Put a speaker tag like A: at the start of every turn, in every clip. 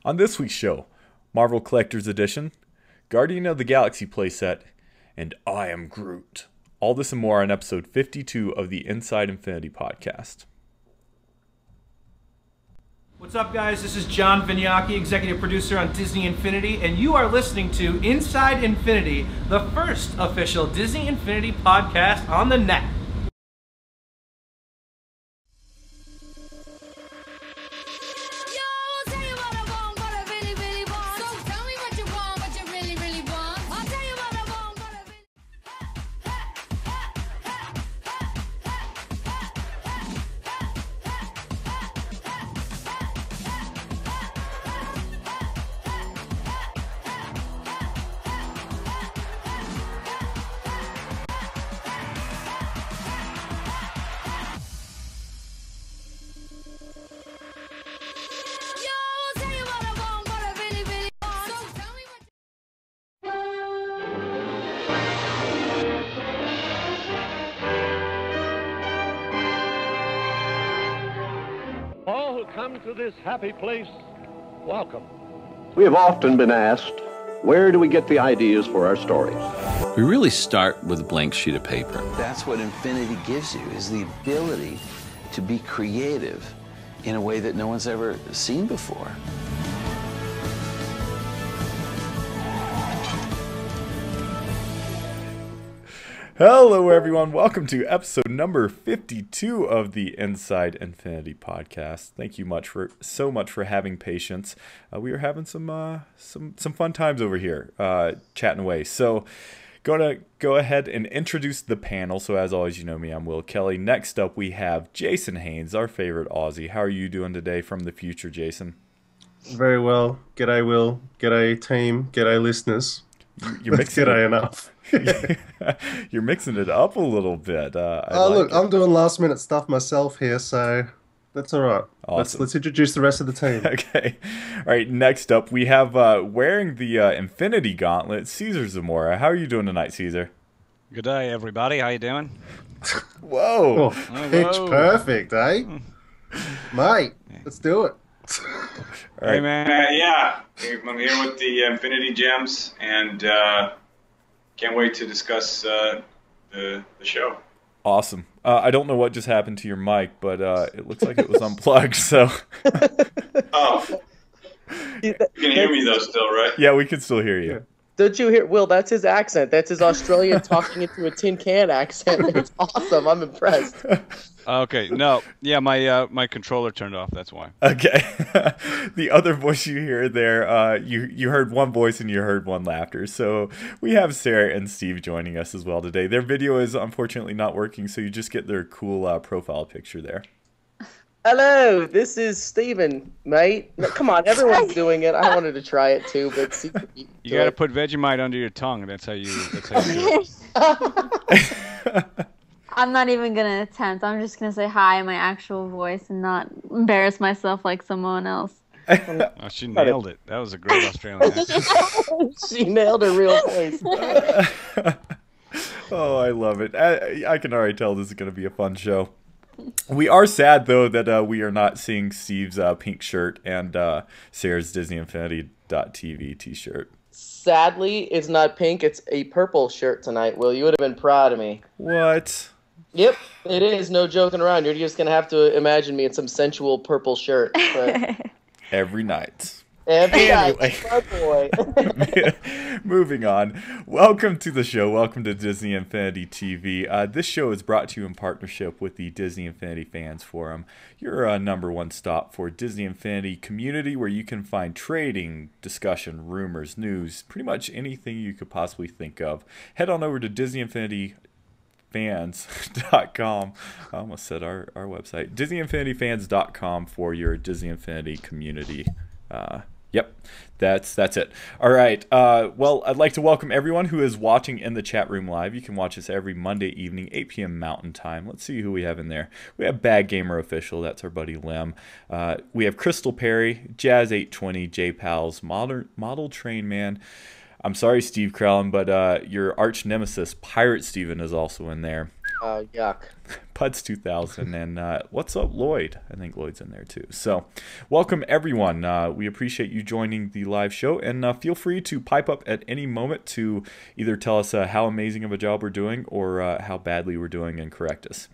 A: On this week's show, Marvel Collector's Edition, Guardian of the Galaxy playset, and I Am Groot. All this and more on episode 52 of the Inside Infinity podcast.
B: What's up, guys? This is John Vignacchi, executive producer on Disney Infinity, and you are listening to Inside Infinity, the first official Disney Infinity podcast on the net.
C: Come to this happy place, welcome.
D: We have often been asked, where do we get the ideas for our stories?
E: We really start with a blank sheet of paper.
F: That's what Infinity gives you, is the ability to be creative in a way that no one's ever seen before.
A: Hello, everyone. Welcome to episode number 52 of the Inside Infinity podcast. Thank you so much for having patience. We are having some fun times over here, chatting away. So, gonna go ahead and introduce the panel. So, as always, you know me, I'm Will Kelly. Next up, we have Jason Haynes, our favorite Aussie. How are you doing today from the future, Jason?
G: Very well. G'day, Will. G'day, team. G'day, listeners.
A: You're mixing
G: G'day enough.
A: You're mixing it up a little bit.
G: Look, I'm doing last minute stuff myself here, so that's all right.
A: Awesome.
G: Let's introduce the rest of the team.
A: Okay. All right. Next up, we have wearing the Infinity Gauntlet, Caesar Zamora. How are you doing tonight, Caesar?
H: Good day, everybody. How you doing?
A: Whoa.
G: Pitch perfect, eh? Mate, let's do it.
A: All right.
H: Hey, man.
I: Yeah, I'm here with the Infinity Gems, and can't wait to discuss the show.
A: Awesome. I don't know what just happened to your mic, but it looks like it was unplugged. So.
I: Oh, you can hear me though, still, right?
A: Yeah, we can still hear you.
J: Don't you hear, Will? That's his accent. That's his Australian talking into a tin can accent. It's awesome. I'm impressed.
H: Okay, no, yeah, my controller turned off. That's why.
A: Okay, the other voice you hear there, you heard one voice and you heard one laughter. So we have Sarah and Steve joining us as well today. Their video is unfortunately not working, so you just get their cool profile picture there.
J: Hello, this is Steven, mate. No, come on, everyone's doing it. I wanted to try it too, but
H: You got to put Vegemite under your tongue. That's how you do it.
K: I'm not even going to attempt. I'm just going to say hi in my actual voice and not embarrass myself like someone else.
H: Oh, she nailed it. That was a great Australian accent.
J: She nailed her real voice.
A: Oh, I love it. I can already tell this is going to be a fun show. We are sad, though, that we are not seeing Steve's pink shirt and Sarah's DisneyInfinity.tv t-shirt.
J: Sadly, it's not pink. It's a purple shirt tonight, Will. You would have been proud of me.
A: What?
J: Yep, it is. No joking around. You're just going to have to imagine me in some sensual purple shirt. But...
A: Every night.
J: Anyway. My boy.
A: Moving on. Welcome to the show. Welcome to Disney Infinity TV. This show is brought to you in partnership with the Disney Infinity Fans Forum, your number one stop for Disney Infinity community, where you can find trading, discussion, rumors, news, pretty much anything you could possibly think of. Head on over to DisneyInfinityFans.com. I almost said our website. DisneyInfinityFans.com for your Disney Infinity community. Yep, that's it. All right. Well, I'd like to welcome everyone who is watching in the chat room live. You can watch us every Monday evening, 8 p.m. Mountain Time. Let's see who we have in there. We have Bad Gamer Official. That's our buddy Lem. We have Crystal Perry, Jazz820, J Pals, Model Train Man. I'm sorry, Steve Crowlin, but your arch nemesis, Pirate Steven, is also in there.
J: Yuck.
A: Puds 2000 and what's up, Lloyd? I think Lloyd's in there too. So, welcome everyone. We appreciate you joining the live show, and feel free to pipe up at any moment to either tell us how amazing of a job we're doing or how badly we're doing and correct us.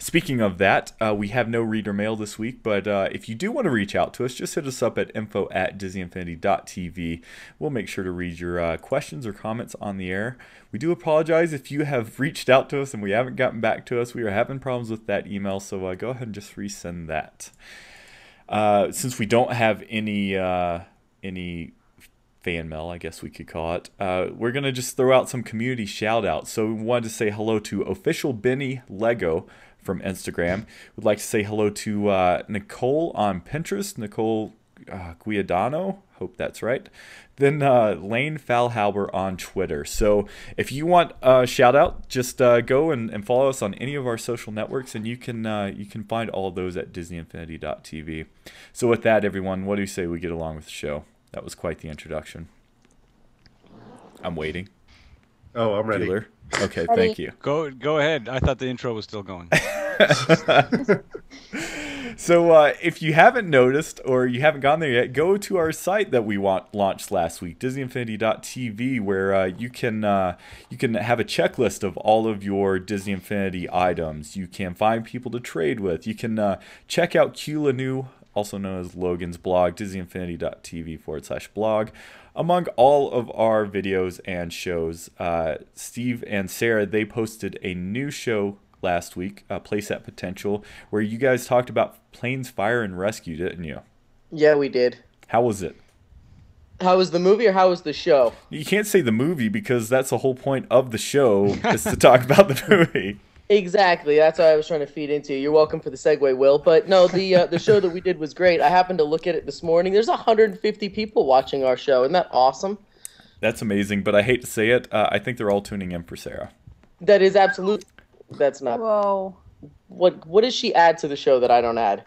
A: Speaking of that, we have no reader mail this week, but if you do want to reach out to us, just hit us up at info@disneyinfinity.tv. We'll make sure to read your questions or comments on the air. We do apologize if you have reached out to us and we haven't gotten back to us. We are having problems with that email, so go ahead and just resend that. Since we don't have any fan mail, I guess we could call it, we're going to just throw out some community shout outs. So we wanted to say hello to official Benny Lego from Instagram. We'd like to say hello to Nicole on Pinterest, Nicole Guiadano, hope that's right. Then Lane Fallhauber on Twitter. So if you want a shout out, just go and follow us on any of our social networks, and you can find all of those at DisneyInfinity.tv. So with that, everyone, what do you say we get along with the show? That was quite the introduction. I'm waiting.
G: Oh, I'm ready.
A: Bueller? Okay, thank you.
H: Go ahead. I thought the intro was still going.
A: So if you haven't noticed or you haven't gone there yet, go to our site that we launched last week, DisneyInfinity.tv, where you can have a checklist of all of your Disney Infinity items. You can find people to trade with. You can check out Q-Lanu, also known as Logan's blog, DisneyInfinity.tv/blog. Among all of our videos and shows, Steve and Sarah, they posted a new show last week, Playset Potential, where you guys talked about Planes, Fire, and Rescue, didn't you?
J: Yeah, we did.
A: How was it?
J: How was the movie or how was the show?
A: You can't say the movie because that's the whole point of the show is to talk about the movie.
J: Exactly. That's what I was trying to feed into. You're welcome for the segue, Will. But no, the show that we did was great. I happened to look at it this morning. There's 150 people watching our show. Isn't that awesome?
A: That's amazing, but I hate to say it. I think they're all tuning in for Sarah.
J: That is absolute. That's not.
K: Whoa.
J: What does she add to the show that I don't add?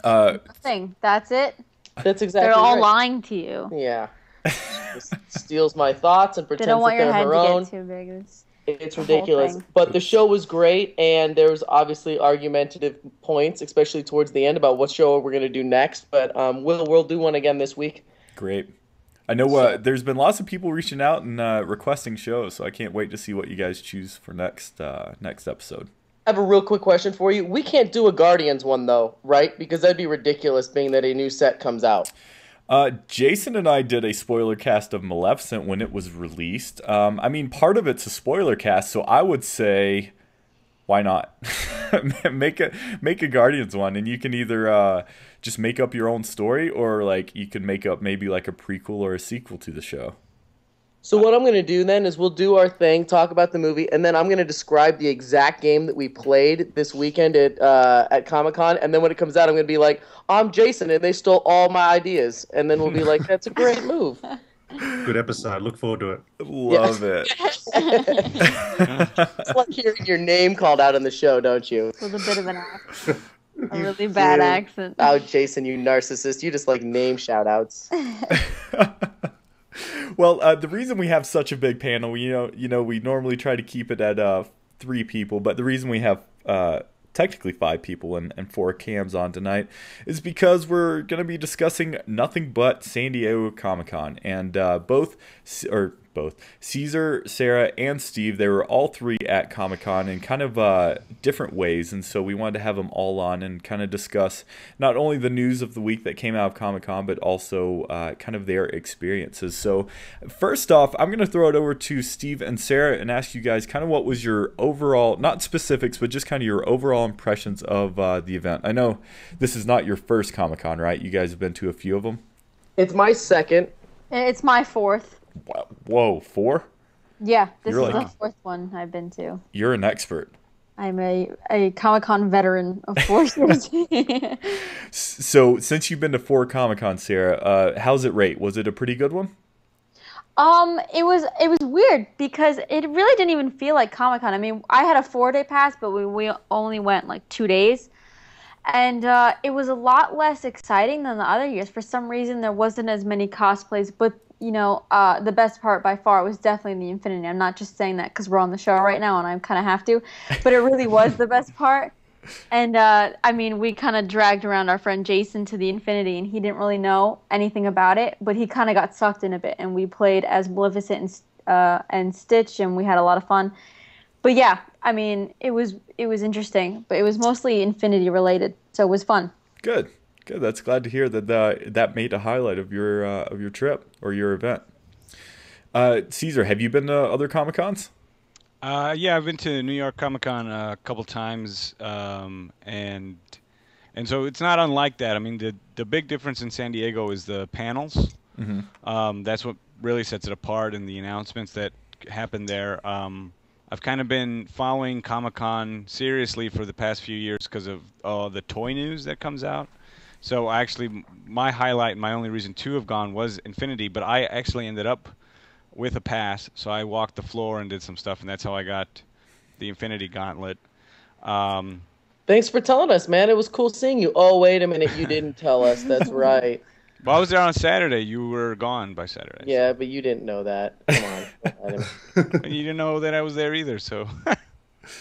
K: Nothing. That's it.
J: That's exactly.
K: They're all
J: right.
K: lying to you.
J: Yeah. She just steals my thoughts and pretends
K: They don't want
J: that
K: your
J: they're
K: head
J: her
K: to
J: own.
K: get too big.
J: It's
K: the whole
J: ridiculous.
K: thing.
J: But the show was great, and there was obviously argumentative points, especially towards the end, about what show we're going to do next. But we'll do one again this week.
A: Great. I know there's been lots of people reaching out and requesting shows, so I can't wait to see what you guys choose for next episode.
J: I have a real quick question for you. We can't do a Guardians one, though, right? Because that'd be ridiculous, being that a new set comes out.
A: Jason and I did a spoiler cast of Maleficent when it was released. I mean, part of it's a spoiler cast, so I would say, why not? make a Guardians one, and you can either just make up your own story, or like you can make up maybe like a prequel or a sequel to the show.
J: So what I'm going to do then is we'll do our thing, talk about the movie, and then I'm going to describe the exact game that we played this weekend at Comic-Con, and then when it comes out, I'm going to be like, I'm Jason, and they stole all my ideas, and then we'll be like, that's a great move.
G: Good episode. Look forward to it.
A: Love it.
J: It's like hearing your name called out on the show, don't you?
K: With a bit of an accent. A really bad accent.
J: Oh, Jason, you narcissist. You just like name shout-outs.
A: Well, the reason we have such a big panel, we normally try to keep it at 3 people, but the reason we have technically 5 people and 4 cams on tonight is because we're going to be discussing nothing but San Diego Comic-Con, and both Caesar, Sarah, and Steve, they were all 3 at Comic-Con in kind of different ways, and so we wanted to have them all on and kind of discuss not only the news of the week that came out of Comic-Con, but also kind of their experiences. So first off, I'm going to throw it over to Steve and Sarah and ask you guys kind of what was your overall, not specifics, but just kind of your overall impressions of the event. I know this is not your first Comic-Con, right? You guys have been to a few of them?
J: It's my second.
K: It's my 4th.
A: Whoa, 4?
K: Yeah, this
A: You're
K: is
A: like-
K: the 4th one I've been to.
A: You're an expert.
K: I'm a Comic-Con veteran of 4 years.
A: So since you've been to 4 Comic-Con, Sarah, how's it rate? Was it a pretty good one?
K: It was weird because it really didn't even feel like Comic-Con. I mean, I had a 4-day pass, but we only went like 2 days. And it was a lot less exciting than the other years. For some reason, there wasn't as many cosplays, but the best part by far was definitely the Infinity. I'm not just saying that because we're on the show right now and I kind of have to, but it really was the best part. And I mean, we kind of dragged around our friend Jason to the Infinity, and he didn't really know anything about it, but he kind of got sucked in a bit. And we played as Maleficent and Stitch, and we had a lot of fun. But yeah, I mean, it was interesting, but it was mostly Infinity related, so it was fun.
A: Good. That's glad to hear that that made a highlight of your trip or your event. Caesar, have you been to other Comic-Cons?
H: Yeah, I've been to New York Comic Con a couple times, and so it's not unlike that. I mean, the big difference in San Diego is the panels. Mm-hmm. That's what really sets it apart, and the announcements that happen there. I've kind of been following Comic Con seriously for the past few years because of the toy news that comes out. So actually, my highlight, my only reason to have gone was Infinity, but I actually ended up with a pass, so I walked the floor and did some stuff, and that's how I got the Infinity Gauntlet.
J: Thanks for telling us, man. It was cool seeing you. Oh, wait a minute. You didn't tell us. That's right.
H: Well, I was there on Saturday. You were gone by Saturday.
J: Yeah, so. But you didn't know that. Come on.
H: You didn't know that I was there either, so...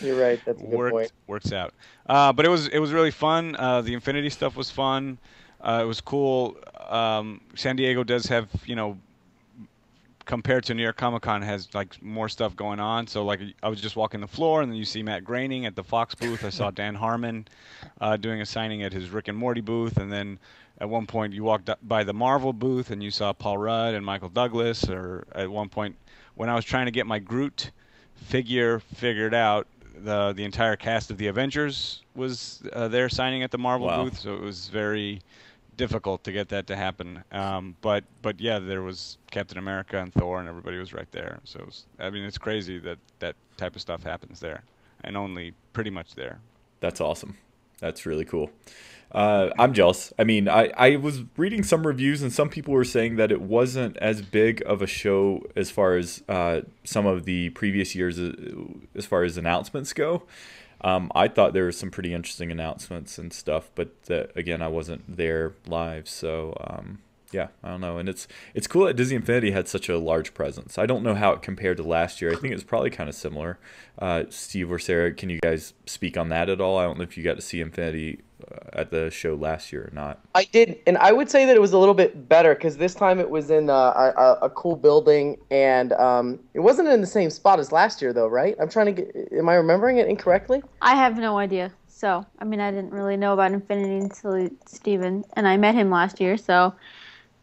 J: You're right. That's a good point.
H: Works out. But it was really fun. The Infinity stuff was fun. It was cool. San Diego does have, compared to New York Comic Con, has like more stuff going on. So like I was just walking the floor, and then you see Matt Groening at the Fox booth. I saw Dan Harmon doing a signing at his Rick and Morty booth, and then at one point you walked by the Marvel booth and you saw Paul Rudd and Michael Douglas. Or at one point when I was trying to get my Groot figure figured out, the entire cast of the Avengers was there signing at the Marvel booth, so it was very difficult to get that to happen. But yeah, there was Captain America and Thor, and everybody was right there. So it's crazy that type of stuff happens there, and only pretty much there.
A: That's awesome. That's really cool. I'm jealous. I mean, I was reading some reviews, and some people were saying that it wasn't as big of a show as far as some of the previous years as far as announcements go. I thought there were some pretty interesting announcements and stuff, but again, I wasn't there live, so yeah, I don't know. And it's cool that Disney Infinity had such a large presence. I don't know how it compared to last year. I think it's probably kind of similar. Steve or Sarah, can you guys speak on that at all? I don't know if you got to see Infinity at the show last year or not.
J: I did, and I would say that it was a little bit better because this time it was in a cool building, and it wasn't in the same spot as last year, though, right? Am I remembering it incorrectly?
K: I have no idea. So, I mean, I didn't really know about Infinity until Steven, and I met him last year, so...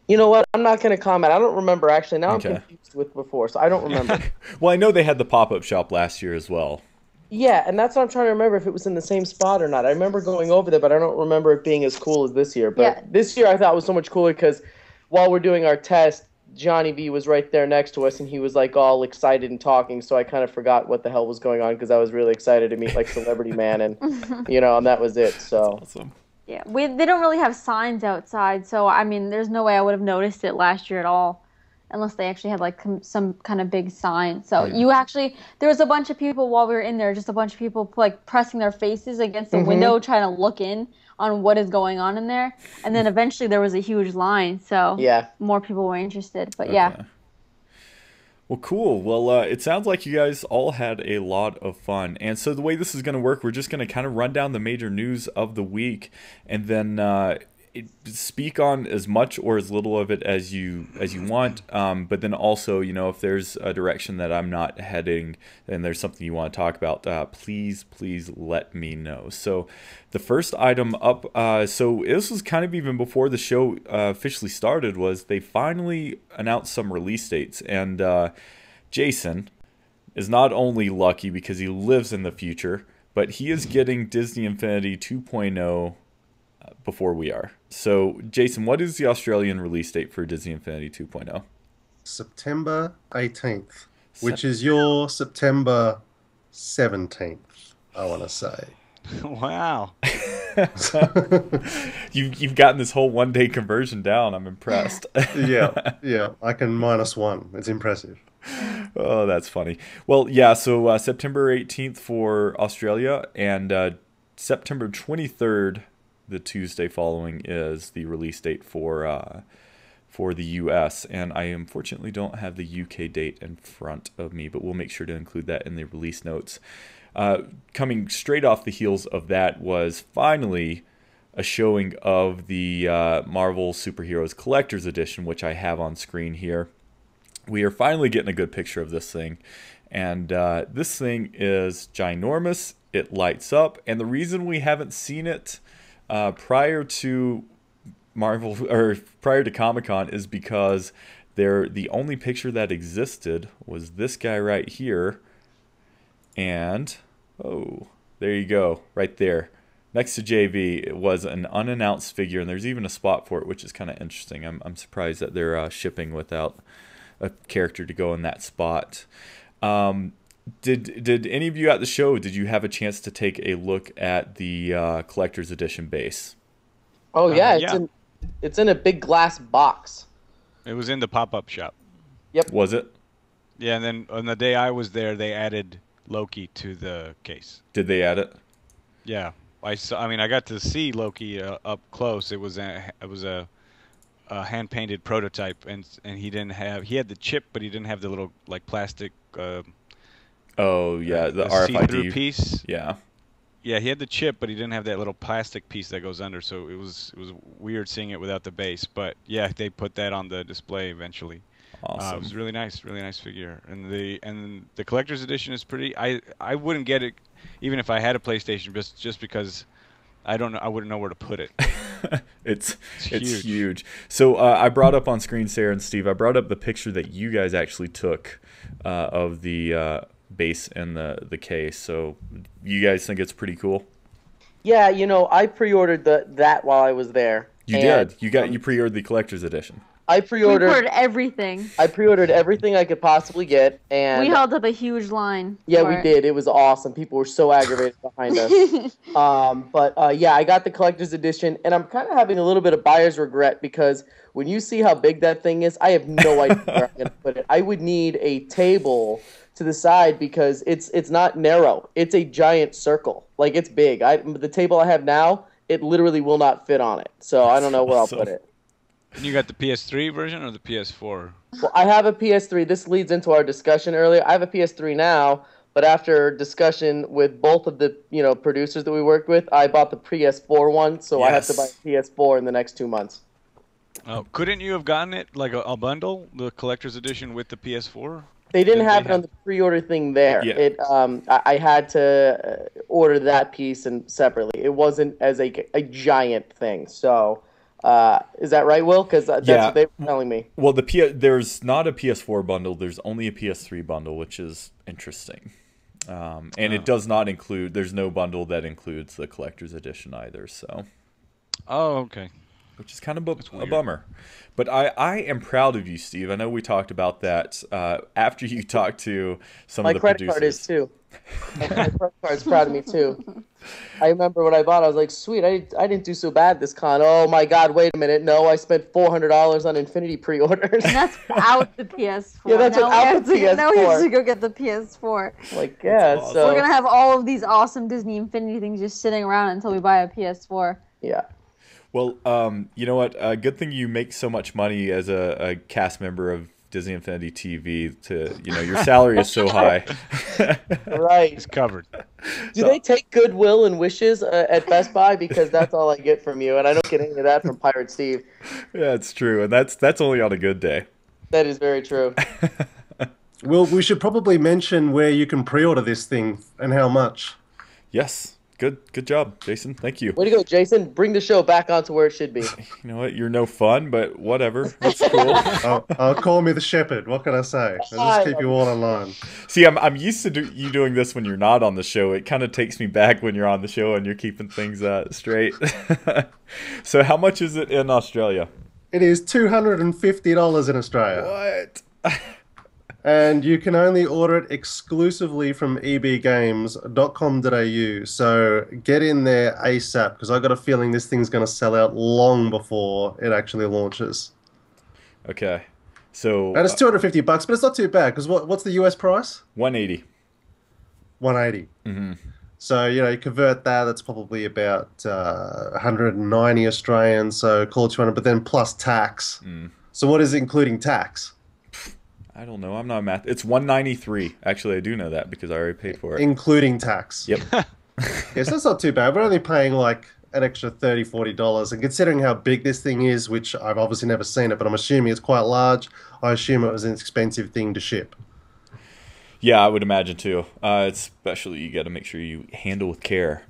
J: You know what? I'm not going to comment. I don't remember, actually. Now I'm confused with before, so I don't remember.
A: Well, I know they had the pop-up shop last year as well.
J: Yeah, and that's what I'm trying to remember, if it was in the same spot or not. I remember going over there, but I don't remember it being as cool as this year. But This year I thought it was so much cooler because while we're doing our test, Johnny V was right there next to us, and he was like all excited and talking, so I kind of forgot what the hell was going on because I was really excited to meet like Celebrity Man, and and that was it. So
A: that's awesome.
K: Yeah, they don't really have signs outside, so I mean, there's no way I would have noticed it last year at all, unless they actually had like some kind of big sign. So there was a bunch of people while we were in there, just a bunch of people like pressing their faces against the window, trying to look in on what is going on in there, and then eventually there was a huge line, so more people were interested. But yeah.
A: Well, cool. Well, it sounds like you guys all had a lot of fun. And so the way this is going to work, we're just going to kind of run down the major news of the week, and then speak on as much or as little of it as you want. But then also, if there's a direction that I'm not heading and there's something you want to talk about, please let me know. So the first item up, so this was kind of even before the show officially started, was they finally announced some release dates. And Jason is not only lucky because he lives in the future, but he is getting Disney Infinity 2.0 before we are. So, Jason, what is the Australian release date for Disney Infinity 2.0?
G: September 18th, which is your September 17th, I want to say.
H: Wow.
A: You've gotten this whole one-day conversion down. I'm impressed.
G: Yeah. I can -1. It's impressive.
A: Oh, that's funny. Well, yeah, so September 18th for Australia, and September 23rd, the Tuesday following, is the release date for for the US, and I unfortunately don't have the UK date in front of me, but we'll make sure to include that in the release notes. Coming straight off the heels of that was finally a showing of the Marvel Superheroes Collector's Edition, which I have on screen here. We are finally getting a good picture of this thing, and this thing is ginormous. It lights up, and the reason we haven't seen it prior to Comic-Con is because the only picture that existed was this guy right here, and oh, there you go, right there. Next to JV, it was an unannounced figure, and there's even a spot for it, which is kind of interesting. I'm surprised that they're shipping without a character to go in that spot. Did any of you at the show, did you have a chance to take a look at the collector's edition base?
J: Oh yeah, it's in a big glass box.
H: It was in the pop-up shop.
J: Yep.
A: Was it?
H: Yeah, and then on the day I was there, they added Loki to the case.
A: Did they add it?
H: Yeah. I mean, I got to see Loki up close. It was a hand-painted prototype, and he had the chip, but he didn't have the little like plastic.
A: Oh yeah, the RFID
H: see-through piece.
A: Yeah.
H: Yeah, he had the chip, but he didn't have that little plastic piece that goes under. So it was weird seeing it without the base. But yeah, they put that on the display eventually.
A: Awesome.
H: It was really nice figure. And the collector's edition is pretty. I wouldn't get it even if I had a PlayStation, just because I wouldn't know where to put it.
A: It's huge. So I brought up on screen, Sarah and Steve, I brought up the picture that you guys actually took of the base and the case. So you guys think it's pretty cool?
J: Yeah, I pre-ordered that while I was there.
A: You did. You pre-ordered the collector's edition.
J: I pre-ordered
K: everything.
J: I pre-ordered everything I could possibly get, and
K: we held up a huge line.
J: Yeah, we did. It was awesome. People were so aggravated behind us. Yeah, I got the collector's edition, and I'm kind of having a little bit of buyer's regret because when you see how big that thing is, I have no idea where I'm gonna put it. I would need a table to the side because it's not narrow. It's a giant circle. Like, it's big. The table I have now, it literally will not fit on it. So I don't know where I'll put it.
H: And you got the PS3 version or the PS4?
J: Well, I have a PS3. This leads into our discussion earlier. I have a PS3 now, but after discussion with both of the producers that we worked with, I bought the PS4 one, so I have to buy a PS4 in the next 2 months.
H: Oh, couldn't you have gotten it like a bundle, the collector's edition with the PS4?
J: They didn't have it on the pre-order thing there.
A: Yeah.
J: I had to order that piece and separately. It wasn't as a giant thing, so. Is that right, Will? Because that's what they were telling me.
A: Well, there's not a PS4 bundle. There's only a PS3 bundle, which is interesting. And it does not include. There's no bundle that includes the collector's edition either. So.
H: Oh, okay.
A: Which is kind of a bummer. But I am proud of you, Steve. I know we talked about that after you talked to some of the producers.
J: My credit card is too. My credit card's proud of me too. I remember when I bought, I was like, sweet, I didn't do so bad this con. Oh my God, wait a minute. No, I spent $400 on Infinity pre-orders.
K: And that's without the PS4.
J: Yeah, that's without the PS4.
K: Now we have to go get the PS4.
J: Like, yeah,
K: awesome. So we're going to have all of these awesome Disney Infinity things just sitting around until we buy a PS4.
J: Yeah.
A: Well, you know what? Good thing you make so much money as a cast member of Disney Infinity TV. Your salary is so high.
J: Right.
H: It's covered.
J: Do they take goodwill and wishes at Best Buy? Because that's all I get from you, and I don't get any of that from Pirate Steve.
A: Yeah, it's true, and that's only on a good day.
J: That is very true.
G: Well, we should probably mention where you can pre-order this thing and how much.
A: Yes. Good job, Jason. Thank you.
J: Way to go, Jason. Bring the show back onto where it should be.
A: You know what? You're no fun, but whatever. That's cool.
G: Call me the shepherd. What can I say? I'll just keep you all in line.
A: See, I'm used to you doing this when you're not on the show. It kind of takes me back when you're on the show and you're keeping things straight. So how much is it in Australia?
G: It is $250 in Australia.
A: What?
G: And you can only order it exclusively from ebgames.com.au. So get in there ASAP, because I've got a feeling this thing's going to sell out long before it actually launches.
A: Okay. So
G: and it's $250, but it's not too bad, because what's the US price?
A: $180.
G: $180.
A: Mm-hmm.
G: So, you convert that's probably about 190 Australian, so call it 200, but then plus tax. So what is it including tax?
A: I don't know. I'm not a math. It's $193. Actually, I do know that because I already paid for it.
G: Including tax.
A: Yep.
G: Yes, that's not too bad. We're only paying like an extra $30, $40. And considering how big this thing is, which I've obviously never seen it, but I'm assuming it's quite large, I assume it was an expensive thing to ship.
A: Yeah, I would imagine too. Especially you got to make sure you handle with care.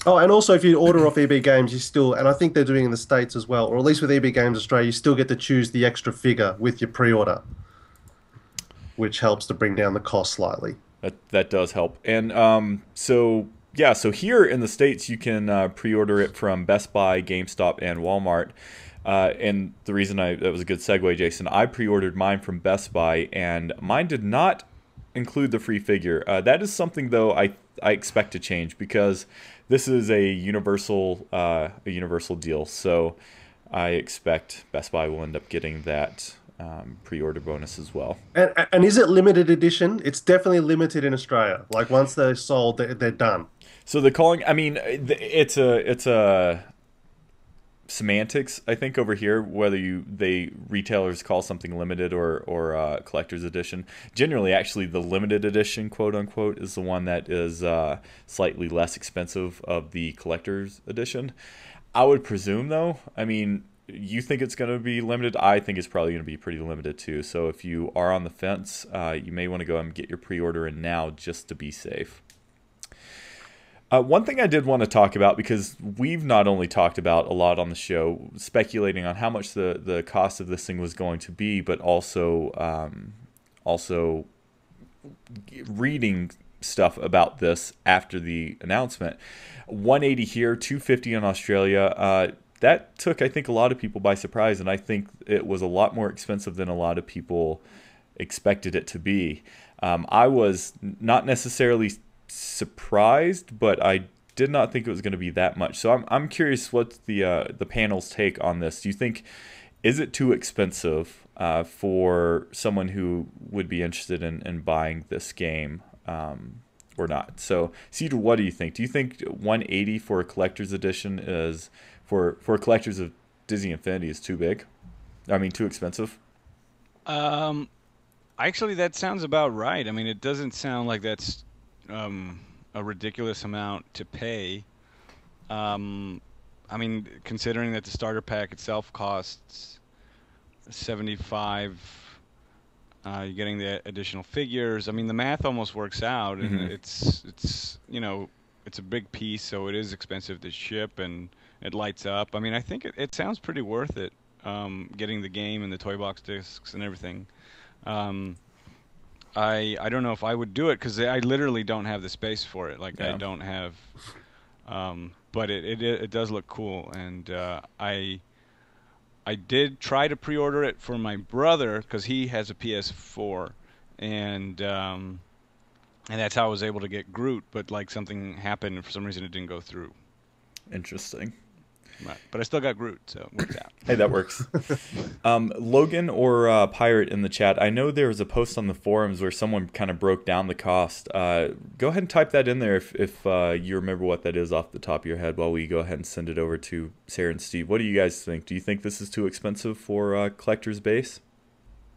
G: Oh, and also if you order off EB Games, you still, and I think they're doing in the States as well, or at least with EB Games Australia, you still get to choose the extra figure with your pre-order, which helps to bring down the cost slightly.
A: That does help. And so here in the States, you can pre-order it from Best Buy, GameStop, and Walmart. And the reason that was a good segue, Jason, I pre-ordered mine from Best Buy, and mine did not include the free figure. That is something, though, I expect to change because this is a universal deal. So I expect Best Buy will end up getting that pre-order bonus as well.
G: And is it limited edition? It's definitely limited in Australia. Like once they're sold, they're done.
A: So the calling, I mean, it's a semantics, I think, over here, whether retailers call something limited or collector's edition. Generally, actually, the limited edition, quote unquote, is the one that is slightly less expensive of the collector's edition. I would presume, though, I mean, you think it's going to be limited. I think it's probably going to be pretty limited, too. So if you are on the fence, you may want to go and get your pre-order in now just to be safe. One thing I did want to talk about, because we've not only talked about a lot on the show, speculating on how much the cost of this thing was going to be, but also reading stuff about this after the announcement. $180 here, $250 in Australia. That took, I think, a lot of people by surprise, and I think it was a lot more expensive than a lot of people expected it to be. I was not necessarily surprised, but I did not think it was going to be that much. So I'm curious what the panel's take on this. Do you think, is it too expensive for someone who would be interested in buying this game or not? So Cedar, what do you think? Do you think $180 for a collector's edition is for collectors of Disney Infinity is too big? I mean, too expensive?
H: Actually, that sounds about right. I mean, it doesn't sound like that's a ridiculous amount to pay. I mean, considering that the starter pack itself costs $75, you're getting the additional figures. I mean, the math almost works out, and it's it's a big piece, so it is expensive to ship, and it lights up. I mean, I think it sounds pretty worth it, getting the game and the toy box discs and everything. I don't know if I would do it because I literally don't have the space for it. Like, I don't have, but it does look cool, and I did try to pre-order it for my brother because he has a PS4, and that's how I was able to get Groot. But like something happened, and for some reason it didn't go through.
A: Interesting.
H: Right. But I still got Groot, so it works out.
A: Hey, that works. Logan or Pirate in the chat, I know there was a post on the forums where someone kind of broke down the cost. Go ahead and type that in there if you remember what that is off the top of your head while we go ahead and send it over to Sarah and Steve. What do you guys think? Do you think this is too expensive for collector's base?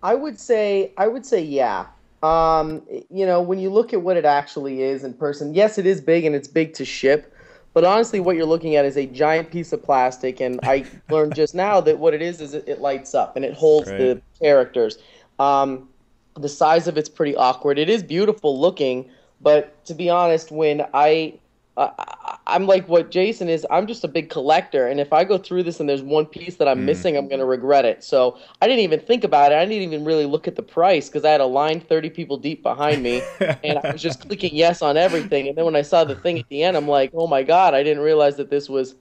J: I would say yeah. When you look at what it actually is in person, yes, it is big and it's big to ship. But honestly, what you're looking at is a giant piece of plastic, and I learned just now that what it is it lights up, and it holds the characters. The size of it's pretty awkward. It is beautiful looking, but to be honest, when I'm like what Jason is, I'm just a big collector, and if I go through this and there's one piece that I'm missing, I'm going to regret it. So I didn't even think about it. I didn't even really look at the price because I had a line 30 people deep behind me, and I was just clicking yes on everything. And then when I saw the thing at the end, I'm like, oh my God, I didn't realize that this was,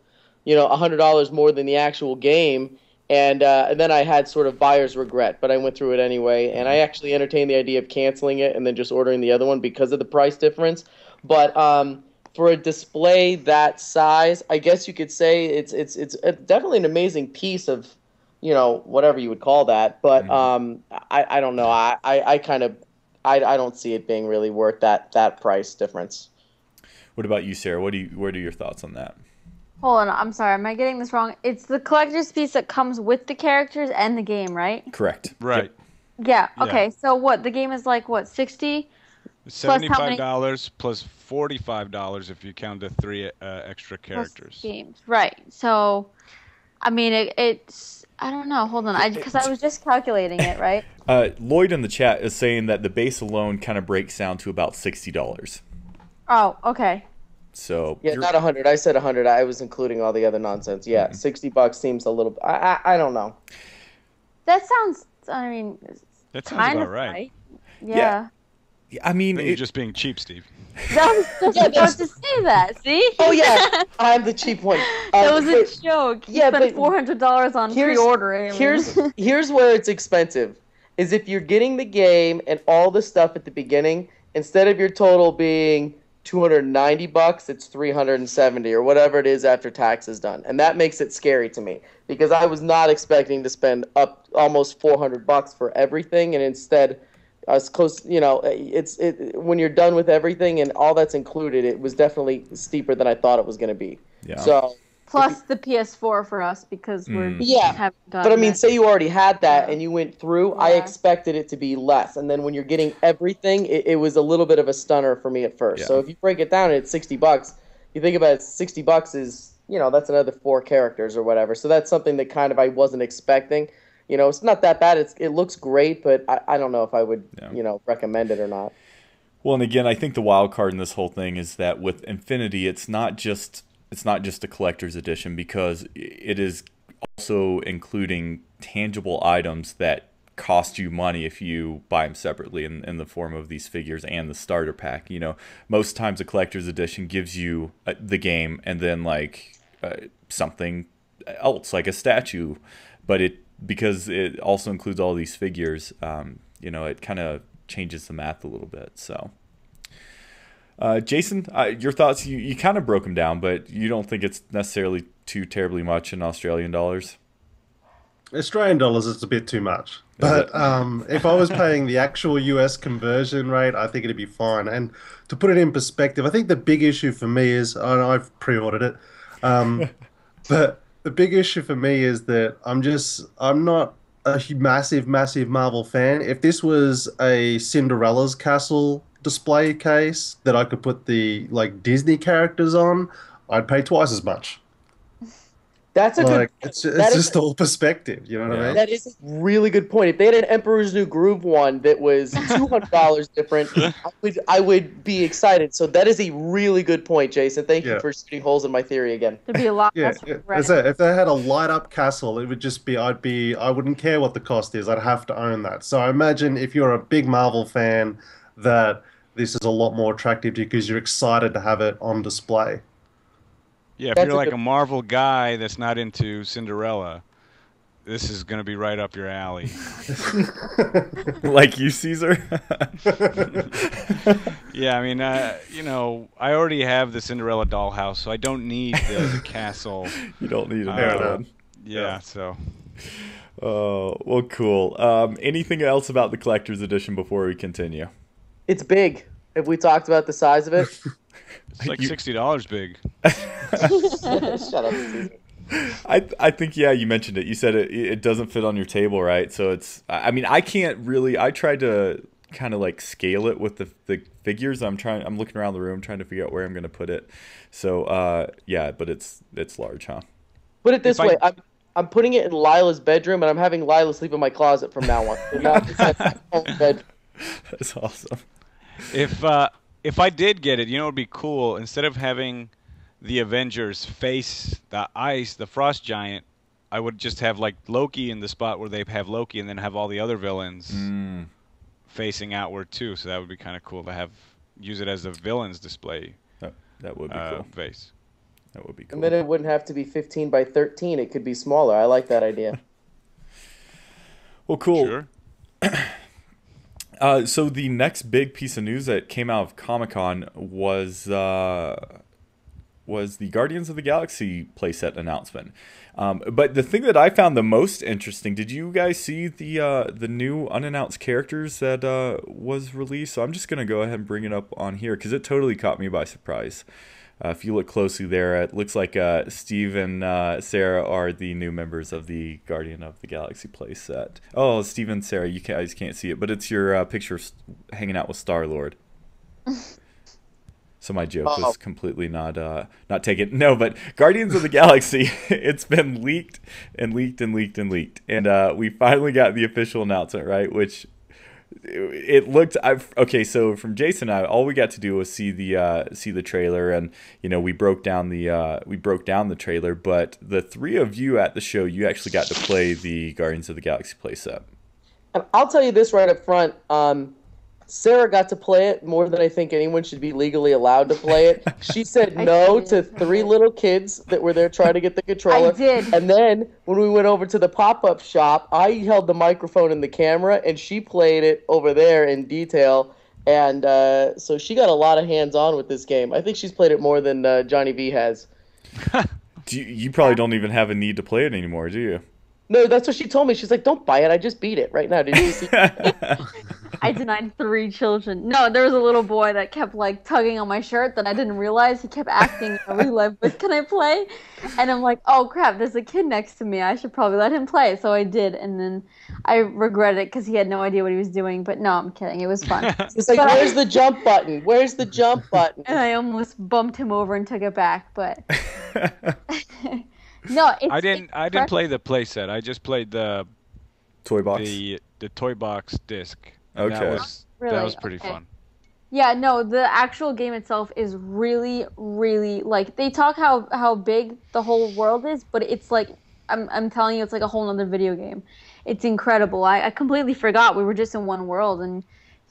J: $100 more than the actual game. And then I had sort of buyer's regret, but I went through it anyway. And I actually entertained the idea of canceling it and then just ordering the other one because of the price difference. But for a display that size, I guess you could say it's definitely an amazing piece of, whatever you would call that. But I don't know. I don't see it being really worth that price difference.
A: What about you, Sarah? What are your thoughts on that?
K: Hold on, I'm sorry. Am I getting this wrong? It's the collector's piece that comes with the characters and the game, right?
A: Correct.
H: Right.
K: Yeah.
H: Yeah.
K: Okay. So what? The game is like what? 60?
H: $75 plus $45 if you count the 3 extra characters.
K: Games. Right. So, I mean, it's. I don't know. Hold on. Because I was just calculating it, right?
A: Lloyd in the chat is saying that the base alone kind of breaks down to about $60.
K: Oh, okay.
A: So
J: yeah, not 100. I said 100. I was including all the other nonsense. Yeah, $60 seems a little. I don't know.
K: That sounds. I mean,
H: that sounds
K: kind
H: about
K: of
H: right.
K: Yeah.
A: I mean,
H: you're just being cheap, Steve.
K: I was just about to say that. See?
J: Oh yeah, I'm the cheap one.
K: That was a joke. You spent $400 on pre-ordering.
J: Here's where it's expensive. Is if you're getting the game and all the stuff at the beginning, instead of your total being $290, it's $370 or whatever it is after tax is done, and that makes it scary to me because I was not expecting to spend up almost $400 for everything, and instead, it's close. You know, when you're done with everything and all that's included, it was definitely steeper than I thought it was going to be.
A: Yeah.
J: So.
K: Plus the PS4 for us because we're haven't gotten
J: but I mean,
K: it.
J: say you already had that and you went through. I expected it to be less, and then when you're getting everything, it was a little bit of a stunner for me at first.
A: Yeah.
J: So if you break it down, it's $60. You think about it, $60 is that's another 4 characters or whatever. So that's something that kind of I wasn't expecting. It's not that bad. It looks great, but I don't know if I would recommend it or not.
A: Well, and again, I think the wild card in this whole thing is that with Infinity, it's not just a collector's edition because it is also including tangible items that cost you money if you buy them separately in the form of these figures and the starter pack. Most times a collector's edition gives you the game and then something else like a statue, but because it also includes all these figures, it kind of changes the math a little bit. So Jason, your thoughts, you kind of broke them down, but you don't think it's necessarily too terribly much in Australian dollars?
G: Australian dollars, it's a bit too much. But if I was paying the actual US conversion rate, I think it'd be fine. And to put it in perspective, I think the big issue for me is, I've pre-ordered it, but the big issue for me is that I'm not a massive Marvel fan. If this was a Cinderella's Castle display case that I could put the Disney characters on, I'd pay twice as much.
J: That's a good.
G: It's just all perspective, you know what I mean?
J: That is a really good point. If they had an Emperor's New Groove one that was $200 different, I would be excited. So that is a really good point, Jason. Thank you for shooting holes in my theory again.
K: There'd be a lot.
G: If they had a light up castle, it would just be I wouldn't care what the cost is. I'd have to own that. So I imagine if you're a big Marvel fan, that this is a lot more attractive to you because you're excited to have it on display.
H: Yeah, if you're like a Marvel guy that's not into Cinderella, this is going to be right up your alley.
A: Like you, Caesar?
H: Yeah, I mean, I already have the Cinderella dollhouse, so I don't need the castle.
A: You don't need another one.
H: Yeah, so.
A: Oh, well, cool. Anything else about the collector's edition before we continue?
J: It's big. Have we talked about the size of it?
H: It's like $60 big.
J: Shut up, Caesar.
A: I think, you mentioned it. You said it doesn't fit on your table, right? So I can't really, I tried to kind of scale it with the figures. I'm looking around the room trying to figure out where I'm going to put it. So, but it's large, huh?
J: Put it this way. I'm putting it in Lila's bedroom, and I'm having Lila sleep in my closet from now on.
A: That's awesome.
H: If I did get it, it would be cool. Instead of having the Avengers face the Frost Giant, I would just have Loki in the spot where they have Loki, and then have all the other villains facing outward too. So that would be kind of cool to use it as a villains display.
A: That would be cool.
H: Face.
A: That would be cool.
J: And then it wouldn't have to be 15 by 13. It could be smaller. I like that idea.
A: Well, cool.
H: Sure.
A: So the next big piece of news that came out of Comic-Con was the Guardians of the Galaxy playset announcement. But the thing that I found the most interesting, did you guys see the new unannounced characters that was released? So I'm just going to go ahead and bring it up on here because it totally caught me by surprise. if you look closely there, it looks like Steve and Sarah are the new members of the Guardian of the Galaxy playset. Oh, Steve and Sarah, you guys can't see it, but it's your picture hanging out with Star-Lord. So my joke was completely not taken. No, but Guardians of the Galaxy, it's been leaked and leaked and leaked and leaked, and we finally got the official announcement, right? Which it looked okay. So from Jason and I, all we got to do was see the trailer, and we broke down the trailer. But the three of you at the show, you actually got to play the Guardians of the Galaxy playset.
J: And I'll tell you this right up front. Sarah got to play it more than I think anyone should be legally allowed to play it. She said no to 3 little kids that were there trying to get the controller.
K: I did.
J: And then when we went over to the pop-up shop, I held the microphone and the camera, and she played it over there in detail. And so she got a lot of hands-on with this game. I think she's played it more than Johnny V has.
A: You probably don't even have a need to play it anymore, do you?
J: No, that's what she told me. She's like, don't buy it. I just beat it right now. Did you see
K: I denied 3 children. No, there was a little boy that kept tugging on my shirt that I didn't realize. He kept asking can I play? And I'm like, oh crap, there's a kid next to me. I should probably let him play. So I did, and then I regretted it because he had no idea what he was doing. But no, I'm kidding. It was fun.
J: It's like, where's the jump button? Where's the jump button?
K: And I almost bumped him over and took it back, but no,
H: I didn't play the playset. I just played the
A: toy box.
H: The toy box disc.
A: Okay.
H: That was pretty fun.
K: Yeah, no, the actual game itself is really, really they talk how big the whole world is, but it's I'm telling you, it's like a whole other video game. It's incredible. I completely forgot we were just in one world, and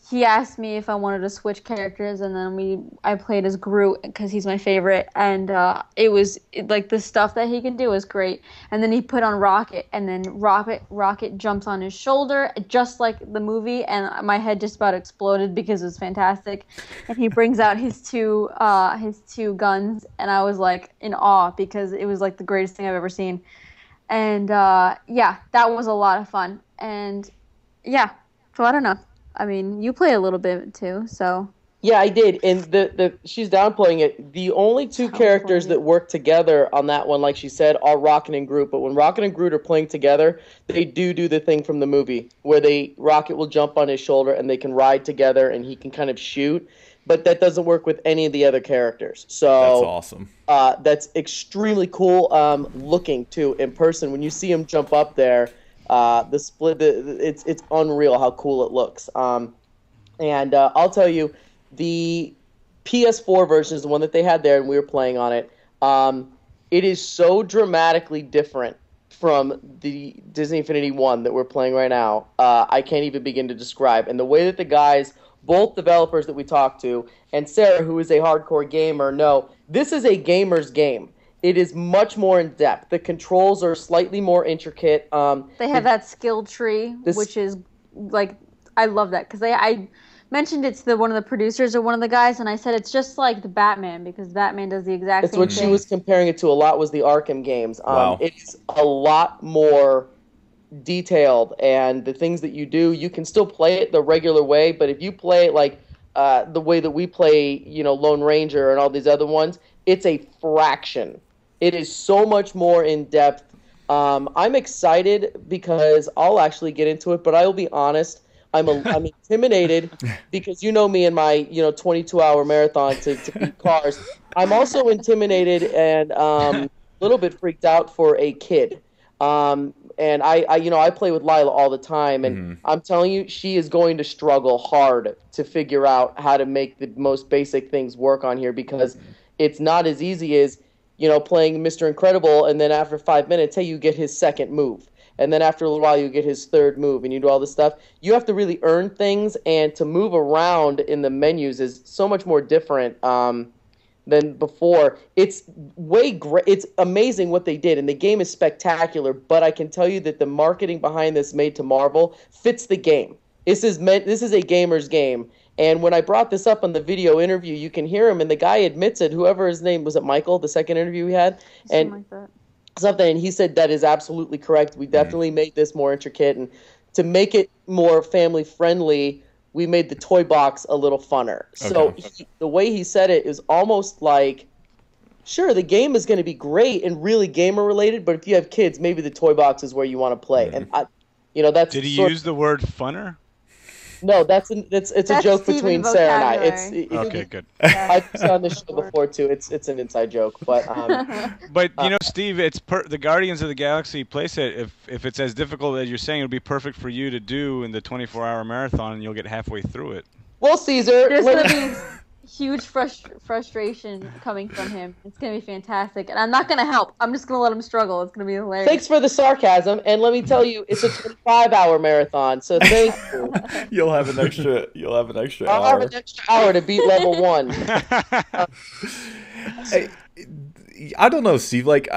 K: he asked me if I wanted to switch characters, and then I played as Groot because he's my favorite, and it was the stuff that he can do is great. And then he put on Rocket, and then Rocket jumps on his shoulder just like the movie, and my head just about exploded because it was fantastic. And he brings out his two guns, and I was in awe because it was the greatest thing I've ever seen. And yeah, that was a lot of fun. And yeah, so I don't know. I mean, you play a little bit too, so.
J: Yeah, I did, and she's downplaying it. The only 2 characters that work together on that one, like she said, are Rocket and Groot. But when Rocket and Groot are playing together, they do the thing from the movie where Rocket will jump on his shoulder and they can ride together and he can kind of shoot. But that doesn't work with any of the other characters. So
A: that's awesome.
J: That's extremely cool looking too in person. When you see him jump up there. The split, it's unreal how cool it looks. And I'll tell you, the PS4 version is the one that they had there, and we were playing on it. It is so dramatically different from the Disney Infinity 1 that we're playing right now. I can't even begin to describe. And the way that the guys, both developers that we talked to, and Sarah, who is a hardcore gamer, know this is a gamer's game. It is much more in depth. The controls are slightly more intricate.
K: They have that skill tree, which is I love that because I mentioned it to one of the producers or one of the guys, and I said it's just like the Batman because Batman does the exact same thing.
J: That's what she was comparing it to a lot was the Arkham games.
A: Wow.
J: It's a lot more detailed, and the things that you do, you can still play it the regular way, but if you play it the way that we play, Lone Ranger and all these other ones, it's a fraction. It is so much more in depth. I'm excited because I'll actually get into it, but I will be honest. I'm intimidated because you know me and my 22-hour marathon to beat cars. I'm also intimidated and a little bit freaked out for a kid. And I play with Lila all the time, and I'm telling you, she is going to struggle hard to figure out how to make the most basic things work on here because it's not as easy as playing Mr. Incredible, and then after 5 minutes, hey, you get his second move. And then after a little while, you get his third move, and you do all this stuff. You have to really earn things, and to move around in the menus is so much more different than before. It's it's amazing what they did, and the game is spectacular, but I can tell you that the marketing behind this made to Marvel fits the game. This is a gamer's game. And when I brought this up on the video interview, you can hear him, and the guy admits it. Whoever his name was, it Michael, the second interview we had, and and he said that is absolutely correct. We definitely made this more intricate, and to make it more family friendly, we made the toy box a little funner. So the way he said it is almost like Sure, the game is going to be great and really gamer related, but if you have kids, maybe the toy box is where you want to play. And that's.
H: Did he use the word funner?
J: No, it's a joke between Sarah and I.
H: Okay, good.
J: I've seen on the show before too. It's an inside joke, but
H: but Steve, it's the Guardians of the Galaxy playset. If it's as difficult as you're saying, it'll be perfect for you to do in the 24-hour marathon, and you'll get halfway through it.
J: Well, Caesar,
K: there's gonna be huge frustration coming from him. It's gonna be fantastic, and I'm not gonna help. I'm just gonna let him struggle. It's gonna be hilarious.
J: Thanks for the sarcasm, and let me tell you, it's a 25-hour marathon. So thank you.
A: You'll have an extra hour.
J: I'll have an extra hour to beat level 1.
A: I don't know, Steve. Like,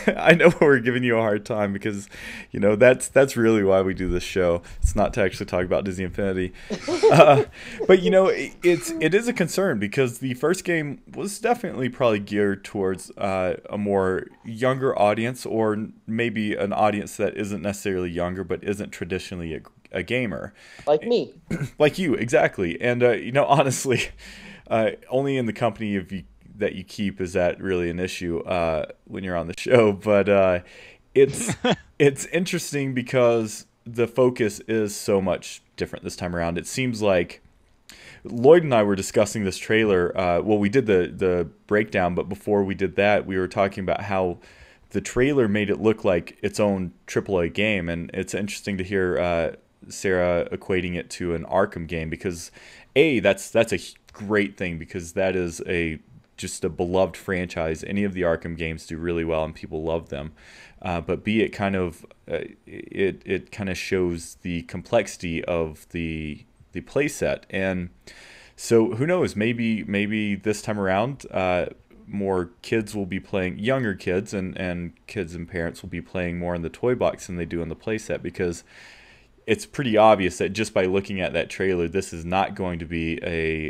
A: I know we're giving you a hard time because, that's really why we do this show. It's not to actually talk about Disney Infinity, but it is a concern because the first game was definitely probably geared towards a more younger audience, or maybe an audience that isn't necessarily younger but isn't traditionally a gamer,
J: like me,
A: like you, exactly. And honestly, only in the company of you that you keep is that really an issue when you're on the show, but it's interesting because the focus is so much different this time around. It seems like Lloyd and I were discussing this trailer. Well, we did the breakdown, but before we did that, we were talking about how the trailer made it look like its own AAA game, and it's interesting to hear Sarah equating it to an Arkham game because that's a great thing because that is just a beloved franchise. Any of the Arkham games do really well and people love them, but B, it kind of shows the complexity of the playset, and so who knows, maybe this time around more kids will be playing, younger kids and kids and parents will be playing more in the toy box than they do in the playset, because it's pretty obvious that just by looking at that trailer, this is not going to be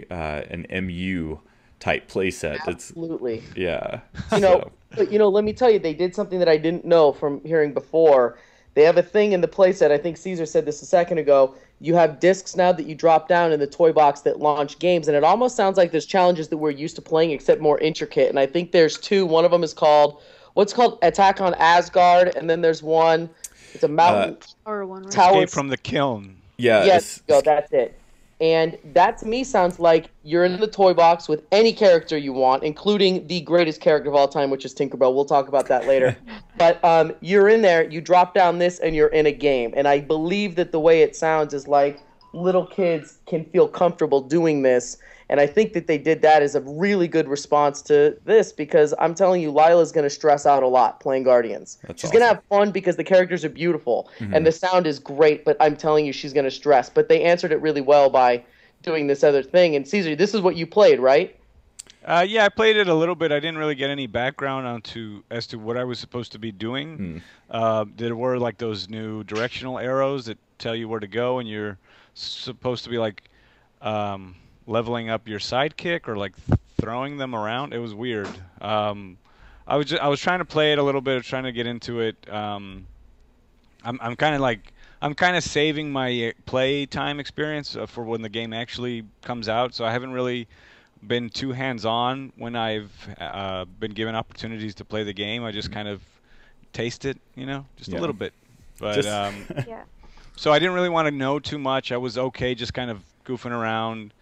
A: an MU type playset.
J: Absolutely.
A: Yeah.
J: But let me tell you, they did something that I didn't know from hearing before. They have a thing in the playset. I think Caesar said this a second ago. You have discs now that you drop down in the toy box that launch games, and it almost sounds like there's challenges that we're used to playing, except more intricate. And I think there's 2. One of them is called Attack on Asgard, and then there's one. It's a mountain
K: tower one. Right?
H: Escape from the Kiln.
A: Yeah.
J: Yes. That's it. And that to me sounds like you're in the toy box with any character you want, including the greatest character of all time, which is Tinkerbell. We'll talk about that later. But you're in there, you drop down this, and you're in a game. And I believe that the way it sounds is like little kids can feel comfortable doing this. And I think that they did that as a really good response to this, because I'm telling you, Lila's going to stress out a lot playing Guardians. She's going to have fun because the characters are beautiful and the sound is great, but I'm telling you, she's going to stress. But they answered it really well by doing this other thing. And Caesar, this is what you played, right?
H: Yeah, I played it a little bit. I didn't really get any background as to what I was supposed to be doing. There were like those new directional arrows that tell you where to go, and you're supposed to be like leveling up your sidekick or like throwing them around. It was weird. I was trying to play it a little bit, trying to get into it. I'm kind of saving my play time experience for when the game actually comes out. So I haven't really been too hands-on when I've been given opportunities to play the game. I just kind of taste it, just a little bit. But so I didn't really want to know too much. I was okay just kind of goofing around.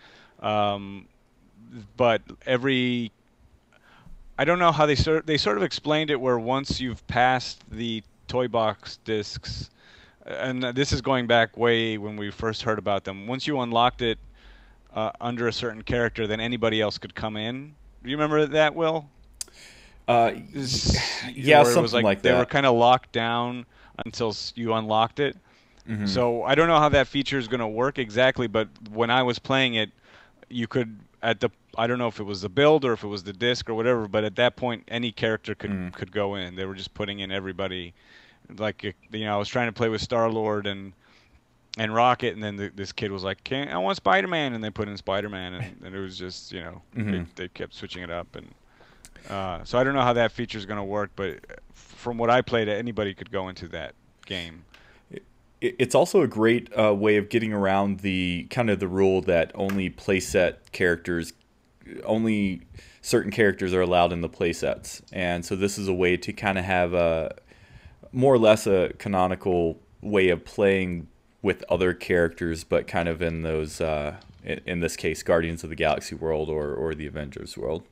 H: But I don't know how they sort of explained it, where once you've passed the toy box discs, and this is going back way when we first heard about them, once you unlocked it under a certain character, then anybody else could come in. Do you remember that, Will?
A: Yeah, something like that.
H: They were kind of locked down until you unlocked it. So I don't know how that feature is going to work exactly, but when I was playing it, you could I don't know if it was the build or if it was the disc or whatever, but at that point any character could go in. They were just putting in everybody. Like I was trying to play with Star-Lord and Rocket, and then this kid was like, I want Spider-Man, and they put in Spider-Man, and it was just they kept switching it up, and so I don't know how that feature is going to work, but from what I played, anybody could go into that game.
A: It's also a great way of getting around the kind of the rule that only playset characters only certain characters are allowed in the playsets, and so this is a way to kind of have a more or less a canonical way of playing with other characters, but kind of in those in this case Guardians of the Galaxy world or the Avengers world.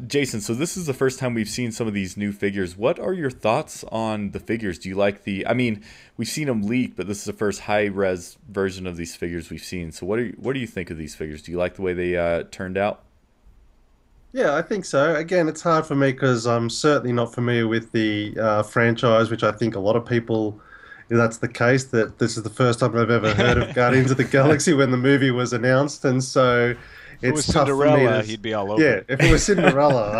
A: Jason, so this is the first time we've seen some of these new figures. What are your thoughts on the figures? Do you like I mean, we've seen them leak, but this is the first high-res version of these figures we've seen. So what do you think of these figures? Do you like the way they turned out?
G: Yeah, I think so. Again, it's hard for me because I'm certainly not familiar with the franchise, which I think a lot of people, that's the case, that this is the first time I've ever heard of Guardians of the Galaxy when the movie was announced, and so
H: if it was
G: tough
H: Cinderella,
G: for me to,
H: he'd be all over.
G: Yeah, if it was Cinderella,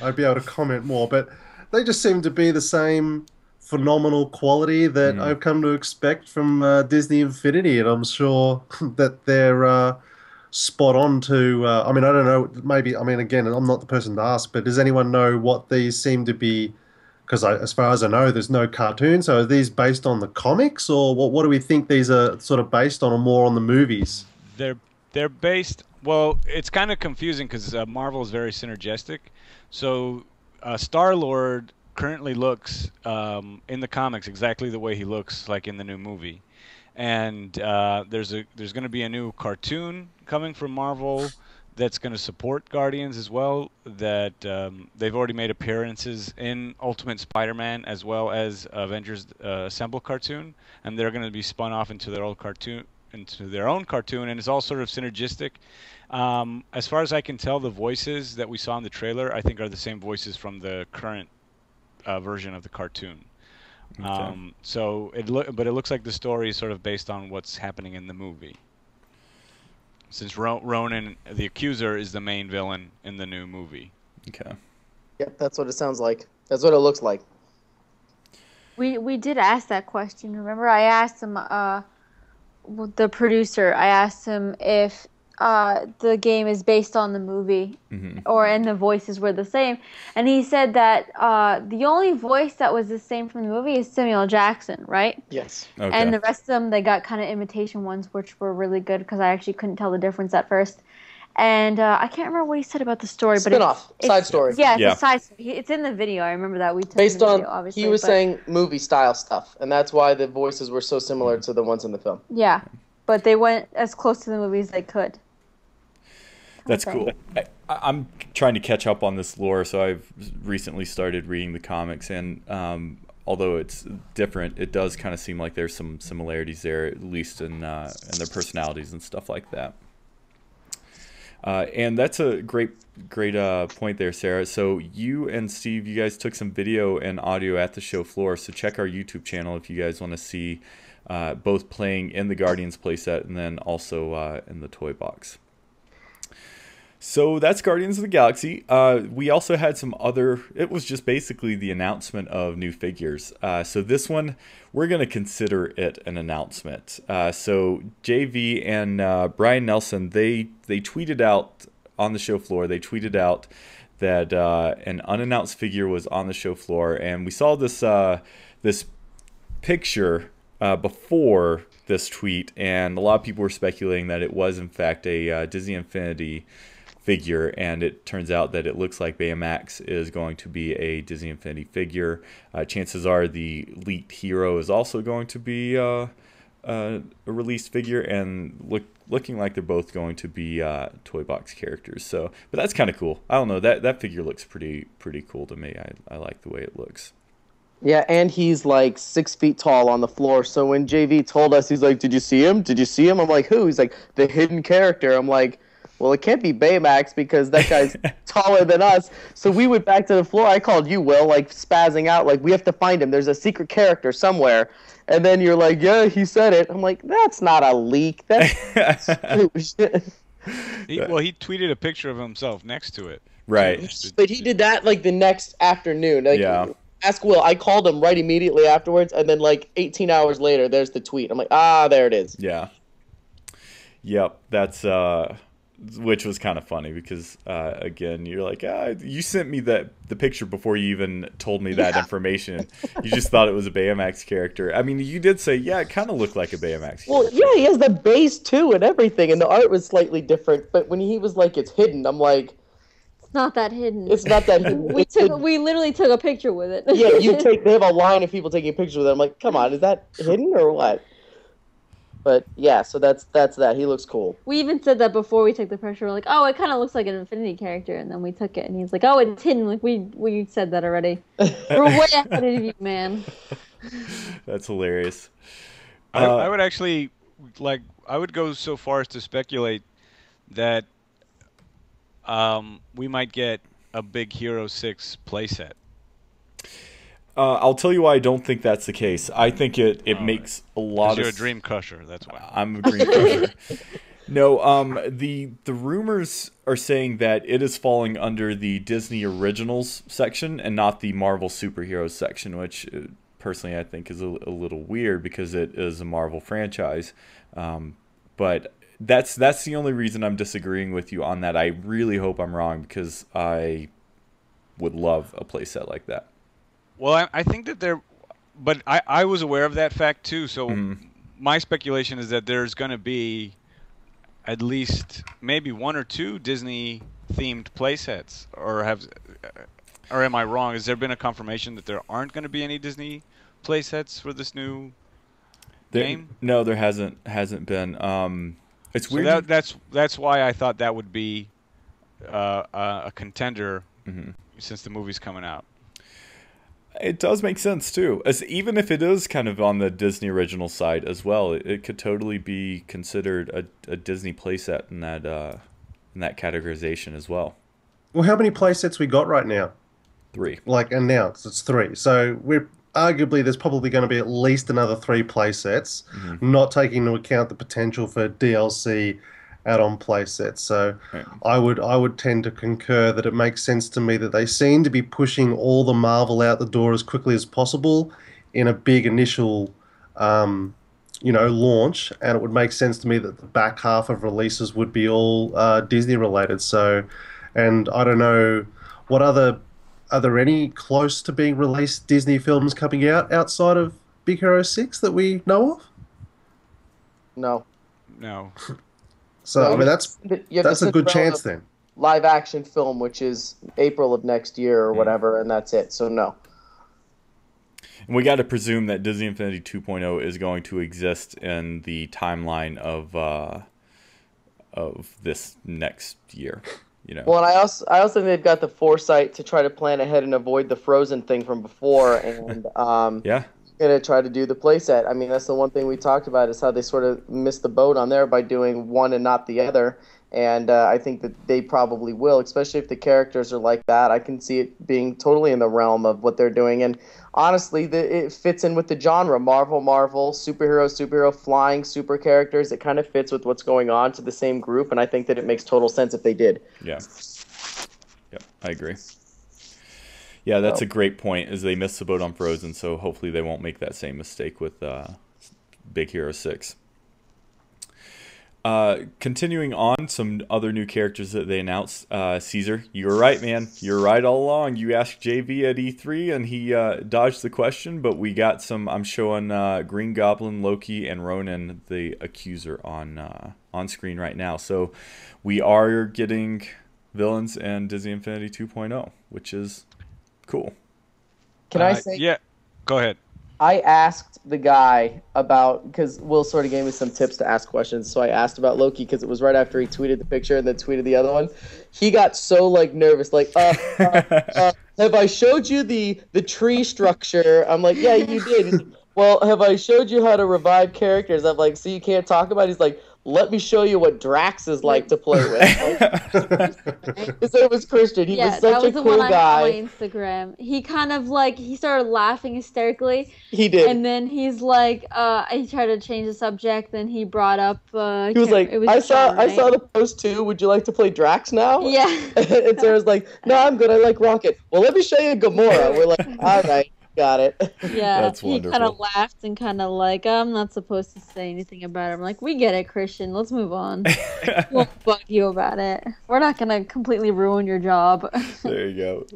G: I'd be able to comment more. But they just seem to be the same phenomenal quality that I've come to expect from Disney Infinity, and I'm sure that they're spot on to. I mean, I don't know. Maybe, I mean, again, I'm not the person to ask, but does anyone know what these seem to be? Because as far as I know, there's no cartoon. So are these based on the comics, or what do we think these are sort of based on, or more on the movies?
H: They're based. Well, it's kind of confusing because Marvel is very synergistic. So Star-Lord currently looks in the comics exactly the way he looks like in the new movie, and there's going to be a new cartoon coming from Marvel that's going to support Guardians as well. That they've already made appearances in Ultimate Spider-Man as well as Avengers Assemble cartoon, and they're going to be spun off into their own cartoon. And it's all sort of synergistic. As far as I can tell, the voices that we saw in the trailer, I think, are the same voices from the current version of the cartoon.
A: Okay.
H: But it looks like the story is sort of based on what's happening in the movie. Since Ronan, the Accuser, is the main villain in the new movie.
A: Okay.
J: Yep, that's what it sounds like. That's what it looks like.
K: We did ask that question. Remember, I asked him, the producer, I asked him if the game is based on the movie, and the voices were the same, and he said that the only voice that was the same from the movie is Samuel Jackson, right?
J: Yes.
A: Okay.
K: And the rest of them, they got kind of imitation ones, which were really good because I actually couldn't tell the difference at first. And I can't remember what he said about the story, but
J: spin-off, side story.
K: Yeah, it's a side story. It's in the video. I remember that we took
J: based
K: the
J: on
K: video, obviously,
J: he was saying movie style stuff, and that's why the voices were so similar to the ones in the film.
K: Yeah, but they went as close to the movie as they could.
A: That's cool. I'm trying to catch up on this lore, so I've recently started reading the comics, and although it's different, it does kind of seem like there's some similarities there, at least in their personalities and stuff like that. And that's a great point there, Sarah. So you and Steve, you guys took some video and audio at the show floor, so check our YouTube channel if you guys want to see both playing in the Guardians playset and then also in the toy box. So that's Guardians of the Galaxy. We also had some other, it was just basically the announcement of new figures. So this one, we're going to consider it an announcement. So JV and Brian Nelson, they tweeted out on the show floor, they tweeted out that an unannounced figure was on the show floor. And we saw this, this picture before this tweet, and a lot of people were speculating that it was in fact a Disney Infinity figure, and it turns out that it looks like Baymax is going to be a Disney Infinity figure. Chances are the Elite Hero is also going to be a released figure, and looking like they're both going to be toy box characters. So, but that's kind of cool. I don't know, that figure looks pretty cool to me. I like the way it looks.
J: Yeah, and he's like 6 feet tall on the floor. So when JV told us, he's like, "Did you see him? Did you see him?" I'm like, "Who?" He's like, "The hidden character." I'm like, well, it can't be Baymax because that guy's taller than us. So we went back to the floor. I called you, Will, like spazzing out, like we have to find him. There's a secret character somewhere. And then you're like, yeah, he said it. I'm like, that's not a leak. That's
H: he tweeted a picture of himself next to it.
A: Right.
J: But he did that like the next afternoon. Like,
A: yeah.
J: Ask Will. I called him right immediately afterwards, and then like 18 hours later, there's the tweet. I'm like, there it is.
A: Yeah. Yep. That's which was kind of funny because again, you're like, you sent me the picture before you even told me that information. You just thought it was a Baymax character. I mean, you did say, yeah, it kind of looked like a Baymax character.
J: Well, yeah, he has the base too and everything, and the art was slightly different. But when he was like, it's hidden, I'm like,
K: it's not that hidden.
J: It's not that hidden.
K: We literally took a picture with it.
J: Yeah, they have a line of people taking pictures with it. I'm like, come on, is that hidden or what? But yeah, so that's that. He looks cool.
K: We even said that before we took the picture. We're like, oh, it kind of looks like an Infinity character, and then we took it, and he's like, oh, it's hidden. Like we said that already. We're way ahead of you, man.
A: That's hilarious.
H: I would actually I would go so far as to speculate that we might get a big Hero 6 playset.
A: I'll tell you why I don't think that's the case. I think it makes a lot of...
H: You're a dream crusher, that's why.
A: I'm a dream crusher. No, the rumors are saying that it is falling under the Disney Originals section and not the Marvel Superheroes section, which personally I think is a little weird because it is a Marvel franchise. But that's the only reason I'm disagreeing with you on that. I really hope I'm wrong because I would love a playset like that.
H: Well, I think that but I was aware of that fact too. So my speculation is that there's going to be at least maybe 1 or 2 Disney-themed playsets, or am I wrong? Has there been a confirmation that there aren't going to be any Disney playsets for this new game?
A: No, there hasn't been. It's weird.
H: That's why I thought that would be a contender since the movie's coming out.
A: It does make sense too, as even if it is kind of on the Disney original side as well, it could totally be considered a Disney playset in that categorization as well.
G: Well, how many playsets we got right now?
A: 3.
G: Like announced, it's 3. So we're arguably there's probably going to be at least another 3 playsets, not taking into account the potential for DLC add-on playsets. So I would tend to concur that it makes sense to me that they seem to be pushing all the Marvel out the door as quickly as possible in a big initial launch, and it would make sense to me that the back half of releases would be all Disney related. So, and I don't know what are there any close to being released Disney films coming out outside of Big Hero 6 that we know of?
J: No.
G: So, I mean, that's a good chance then.
J: Live action film, which is April of next year or whatever, and that's it. So, no.
A: And we got to presume that Disney Infinity 2.0 is going to exist in the timeline of this next year.
J: Well, and I also think they've got the foresight to try to plan ahead and avoid the Frozen thing from before, and going to try to do the playset. I mean, that's the one thing we talked about is how they sort of missed the boat on there by doing one and not the other. And I think that they probably will, especially if the characters are like that. I can see it being totally in the realm of what they're doing. And honestly, it fits in with the genre. Marvel, superhero, flying super characters. It kind of fits with what's going on to the same group. And I think that it makes total sense if they did.
A: Yeah. Yep, I agree. Yeah, that's a great point, is they missed the boat on Frozen, so hopefully they won't make that same mistake with Big Hero 6. Continuing on, some other new characters that they announced. Caesar, you were right, man. You were right all along. You asked JV at E3, and he dodged the question, but we got some, I'm showing Green Goblin, Loki, and Ronan, the Accuser, on screen right now. So we are getting villains in Disney Infinity 2.0, which is... cool.
J: Can I say?
H: Yeah, go ahead.
J: I asked the guy about, because Will sort of gave me some tips to ask questions, so I asked about Loki because it was right after he tweeted the picture and then tweeted the other one. He got so nervous, have I showed you the tree structure? I'm like, yeah, you did. He's like, well, have I showed you how to revive characters? I'm like, so you can't talk about it? He's like, let me show you what Drax is like to play with. His name was Christian. He was such a cool guy.
K: On Instagram. He kind of he started laughing hysterically.
J: He did.
K: And then he's like, he tried to change the subject. Then he brought up.
J: He was like, I saw the post too. Would you like to play Drax now?
K: Yeah.
J: And Sarah's like, no, I'm good. I like Rocket. Well, let me show you Gamora. We're like, all right. got it.
K: Yeah,
A: That's
K: he kind of
A: wonderful.
K: laughed and kind of like, I'm not supposed to say anything about it. I'm like, we get it, Christian. Let's move on. We'll bug you about it. We're not gonna completely ruin your job.
A: There you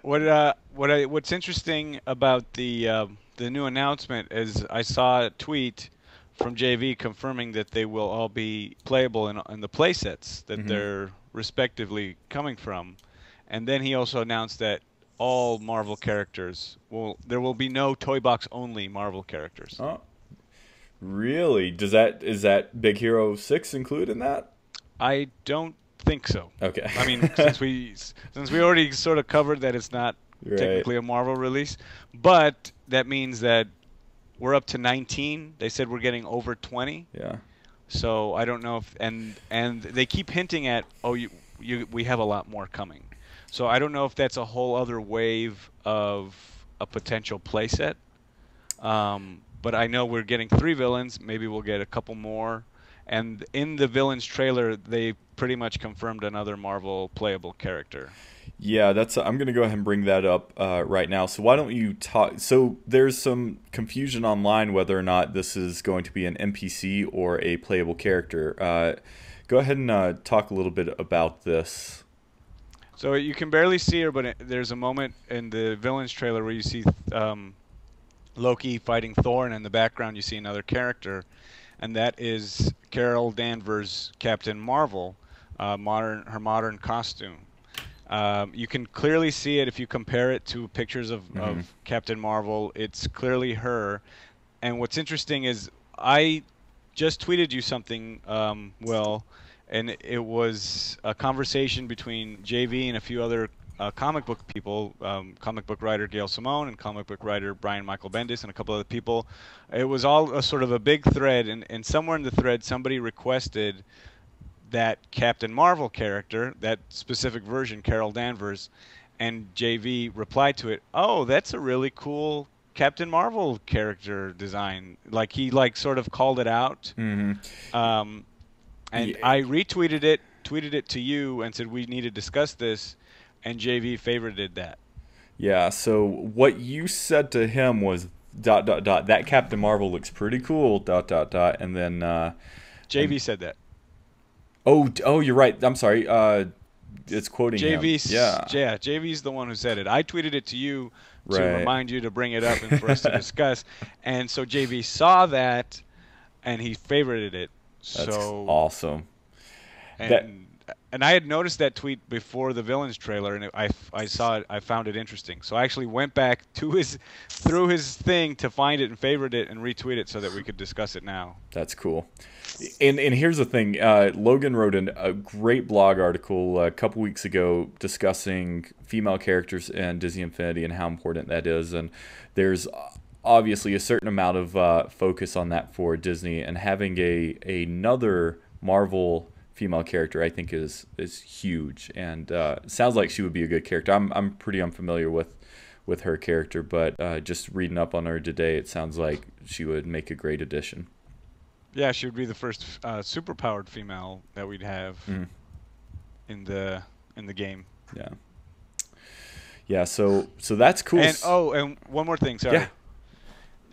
A: go.
H: What's interesting about the new announcement is I saw a tweet from JV confirming that they will all be playable in the playsets that they're respectively coming from, and then he also announced that all Marvel characters there will be no toy box only Marvel characters.
A: Oh, really? Is that Big Hero 6 included in that?
H: I don't think so.
A: Okay.
H: I mean, since we already sort of covered that it's not
A: Right.
H: technically a Marvel release, but that means that we're up to 19. They said we're getting over 20.
A: Yeah.
H: So I don't know if and they keep hinting at we have a lot more coming. So I don't know if that's a whole other wave of a potential playset. But I know we're getting 3 villains. Maybe we'll get a couple more. And in the villains trailer, they pretty much confirmed another Marvel playable character.
A: Yeah, I'm going to go ahead and bring that up right now. So why don't you talk? So there's some confusion online whether or not this is going to be an NPC or a playable character. Go ahead and talk a little bit about this.
H: So you can barely see her, but there's a moment in the villains trailer where you see Loki fighting Thor, and in the background you see another character, and that is Carol Danvers' Captain Marvel, her modern costume. You can clearly see it if you compare it to pictures of Captain Marvel. It's clearly her. And what's interesting is I just tweeted you something, Will, and it was a conversation between JV and a few other comic book people, comic book writer Gail Simone and comic book writer Brian Michael Bendis and a couple other people. It was all a sort of a big thread, and somewhere in the thread somebody requested that Captain Marvel character, that specific version, Carol Danvers, and JV replied to it, "Oh, that's a really cool Captain Marvel character design." Like he sort of called it out.
A: Mm-hmm.
H: And
A: Yeah.
H: I retweeted it, tweeted it to you, and said we need to discuss this, and JV favorited that.
A: Yeah, so what you said to him was ... that Captain Marvel looks pretty cool ... and then
H: JV said that.
A: Oh, you're right. I'm sorry. It's quoting him.
H: Yeah, JV's the one who said it. I tweeted it to you to
A: Right.
H: remind you to bring it up and for us to discuss. And so JV saw that, and he favorited it.
A: That's
H: so
A: awesome.
H: And I had noticed that tweet before the villains trailer, and I saw it. I found it interesting. So I actually went back through his thing to find it and favorite it and retweet it so that we could discuss it now.
A: That's cool. And here's the thing. Logan wrote a great blog article a couple weeks ago discussing female characters in Disney Infinity and how important that is. And there's obviously a certain amount of focus on that for Disney, and having another Marvel female character I think is huge, and sounds like she would be a good character. I'm pretty unfamiliar with her character, but just reading up on her today, it sounds like she would make a great addition.
H: Yeah, she would be the first superpowered female that we'd have in the game.
A: Yeah. Yeah, so that's cool.
H: And one more thing, sorry.
A: Yeah.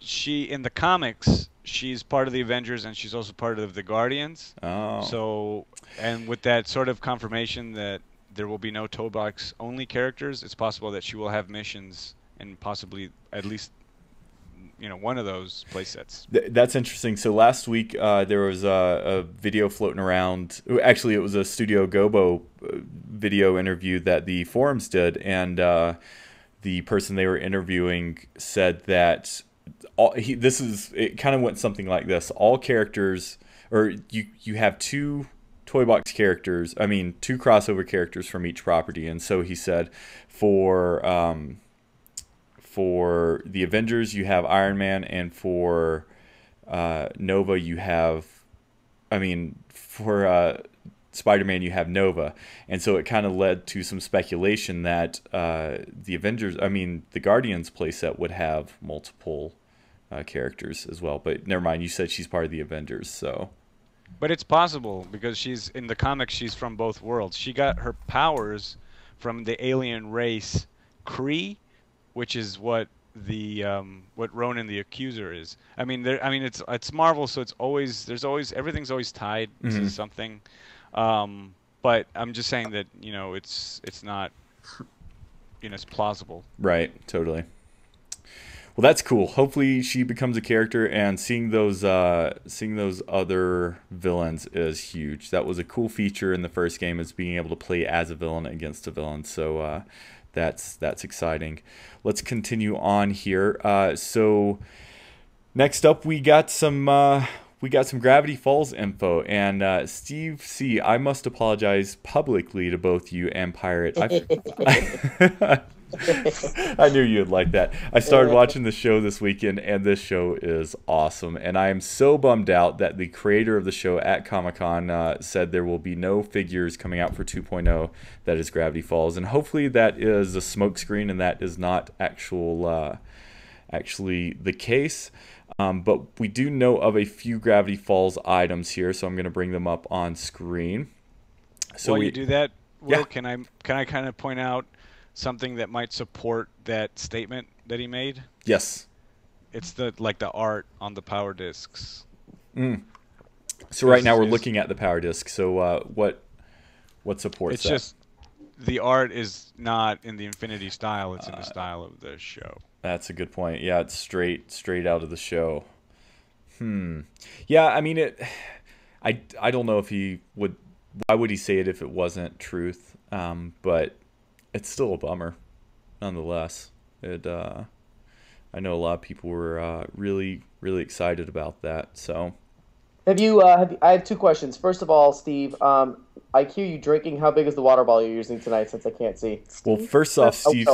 H: She in the comics, she's part of the Avengers, and she's also part of the Guardians.
A: Oh.
H: So, and with that sort of confirmation that there will be no toy box only characters, it's possible that she will have missions and possibly at least one of those playsets.
A: That's interesting. So last week there was a video floating around. Actually, it was a Studio Gobo video interview that the forums did, and the person they were interviewing said that it kind of went something like this: all characters, or you have 2 toy box characters. I mean, 2 crossover characters from each property, and so he said for the Avengers, you have Iron Man, and for Nova, you have, for Spider-Man, you have Nova. And so it kind of led to some speculation that the Guardians playset would have multiple characters as well. But never mind, you said she's part of the Avengers, so.
H: But it's possible, because she's in the comics, she's from both worlds. She got her powers from the alien race Kree, which is what the what Ronan the Accuser is. I mean, it's Marvel, so there's always everything's always tied to something. But I'm just saying that it's not it's plausible.
A: Right. Totally. Well, that's cool. Hopefully, she becomes a character, and seeing those other villains is huge. That was a cool feature in the first game, is being able to play as a villain against a villain. So that's exciting. Let's continue on here. So next up, we got some Gravity Falls info, and Steve C. I must apologize publicly to both you and Pirate. I knew you'd like that. I started watching the show this weekend, and this show is awesome. And I am so bummed out that the creator of the show at Comic-Con said there will be no figures coming out for 2.0 that is Gravity Falls. And hopefully that is a smokescreen and that is not actually the case. But we do know of a few Gravity Falls items here, so I'm going to bring them up on screen. So
H: While you do that, Will,
A: Yeah.
H: can I kind of point out something that might support that statement that he made?
A: Yes.
H: It's the art on the power discs.
A: So right now we're looking at the power disc. So what supports
H: It's
A: that?
H: just the art is not in the Infinity style. It's in the style of the show.
A: That's a good point. Yeah, it's straight out of the show. Yeah, I mean I don't know if he would. Why would he say it if it wasn't truth? But it's still a bummer, nonetheless. I know a lot of people were really excited about that. So,
J: I have two questions. First of all, Steve, I hear you drinking. How big is the water bottle you're using tonight? Since I can't see.
A: well, first off, Steve's